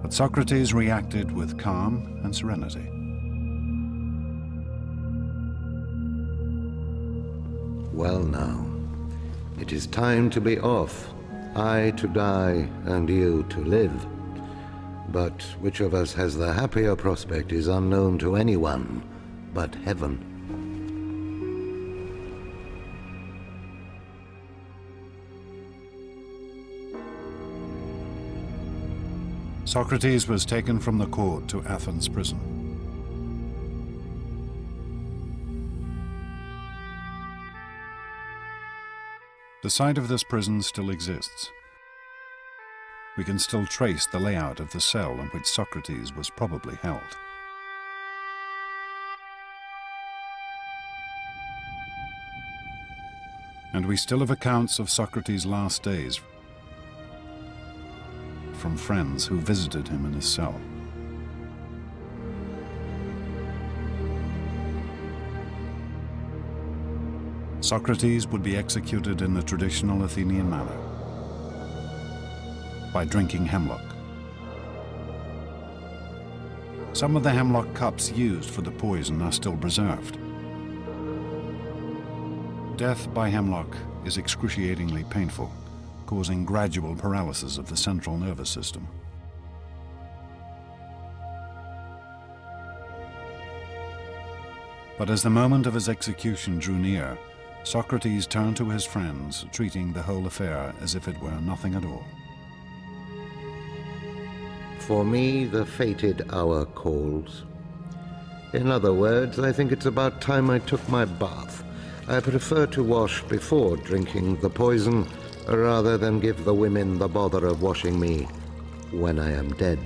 But Socrates reacted with calm and serenity. Well now, it is time to be off. I to die and you to live. But which of us has the happier prospect is unknown to anyone but heaven. Socrates was taken from the court to Athens prison. The site of this prison still exists. We can still trace the layout of the cell in which Socrates was probably held. And we still have accounts of Socrates' last days from friends who visited him in his cell. Socrates would be executed in the traditional Athenian manner, by drinking hemlock. Some of the hemlock cups used for the poison are still preserved. Death by hemlock is excruciatingly painful, causing gradual paralysis of the central nervous system. But as the moment of his execution drew near, Socrates turned to his friends, treating the whole affair as if it were nothing at all. For me, the fated hour calls. In other words, I think it's about time I took my bath. I prefer to wash before drinking the poison, rather than give the women the bother of washing me when I am dead.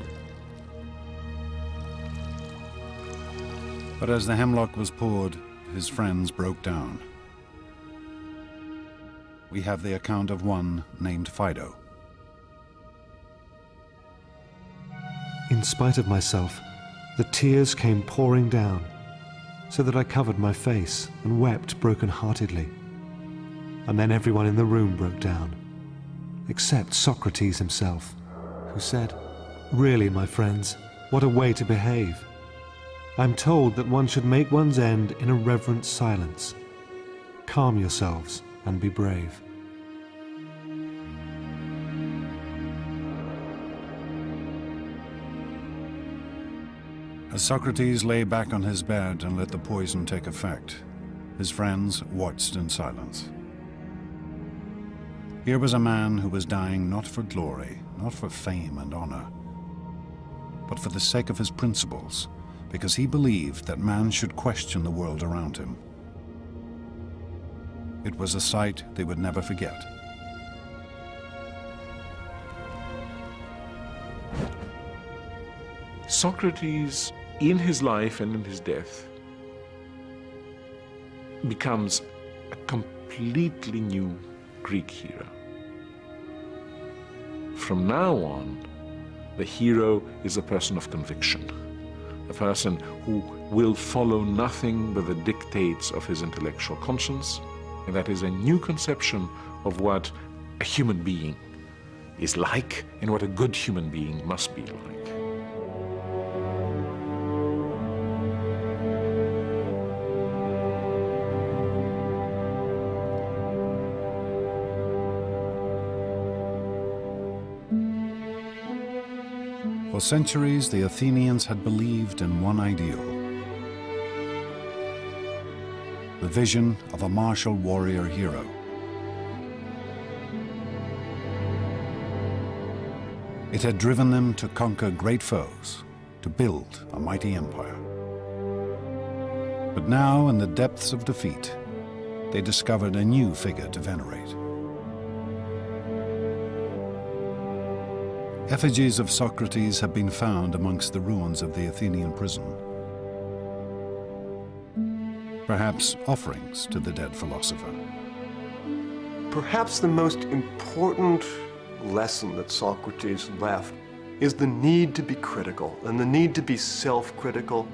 But as the hemlock was poured, his friends broke down. We have the account of one named Fido. In spite of myself, the tears came pouring down, so that I covered my face and wept broken-heartedly. And then everyone in the room broke down, except Socrates himself, who said, "Really, my friends, what a way to behave. I'm told that one should make one's end in a reverent silence. Calm yourselves and be brave." As Socrates lay back on his bed and let the poison take effect, his friends watched in silence. Here was a man who was dying not for glory, not for fame and honor, but for the sake of his principles, because he believed that man should question the world around him. It was a sight they would never forget. Socrates, in his life and in his death, becomes a completely new Greek hero. From now on, the hero is a person of conviction, a person who will follow nothing but the dictates of his intellectual conscience, and that is a new conception of what a human being is like and what a good human being must be like. For centuries, the Athenians had believed in one ideal: the vision of a martial warrior hero. It had driven them to conquer great foes, to build a mighty empire. But now, in the depths of defeat, they discovered a new figure to venerate. effigies of Socrates have been found amongst the ruins of the Athenian prison. Perhaps offerings to the dead philosopher. Perhaps the most important lesson that Socrates left is the need to be critical and the need to be self-critical.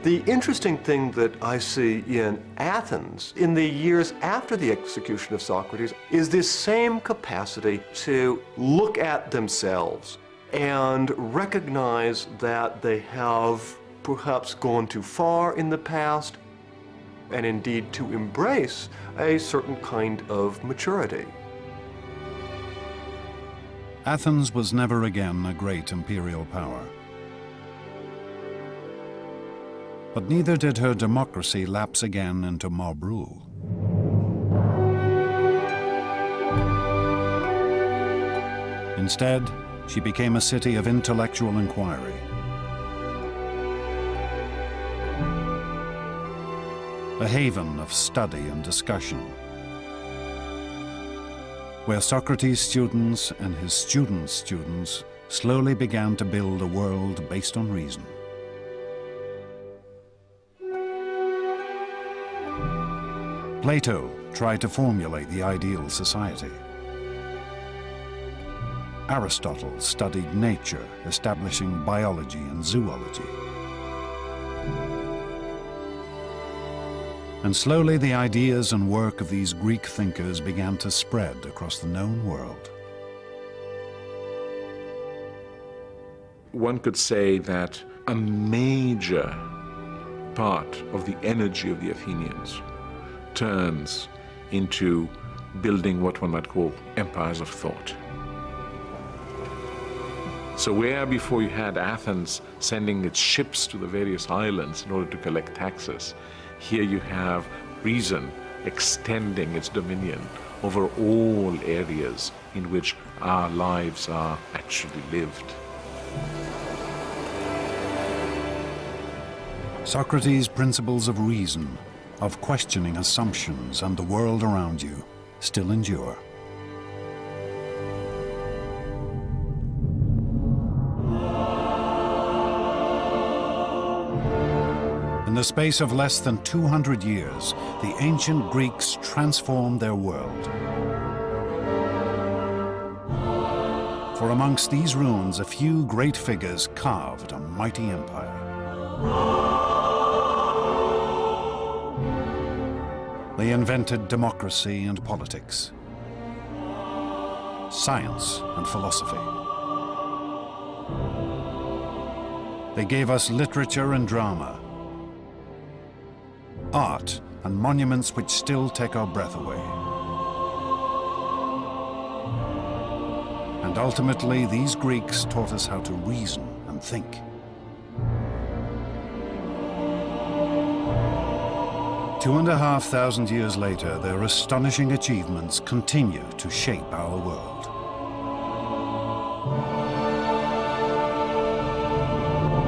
The interesting thing that I see in Athens in the years after the execution of Socrates is this same capacity to look at themselves and recognize that they have perhaps gone too far in the past, and indeed to embrace a certain kind of maturity. Athens was never again a great imperial power. But neither did her democracy lapse again into mob rule. Instead, she became a city of intellectual inquiry. A haven of study and discussion, where Socrates' students and his students' students slowly began to build a world based on reason. Plato tried to formulate the ideal society. Aristotle studied nature, establishing biology and zoology. And slowly the ideas and work of these Greek thinkers began to spread across the known world. One could say that a major part of the energy of the Athenians turns into building what one might call empires of thought. So where before you had Athens sending its ships to the various islands in order to collect taxes, here you have reason extending its dominion over all areas in which our lives are actually lived. Socrates' principles of reason, of questioning assumptions and the world around you, still endure. In the space of less than 200 years, the ancient Greeks transformed their world. For amongst these ruins, a few great figures carved a mighty empire. They invented democracy and politics, science and philosophy. They gave us literature and drama, art and monuments which still take our breath away. And ultimately, these Greeks taught us how to reason and think. Two and a half thousand years later, their astonishing achievements continue to shape our world.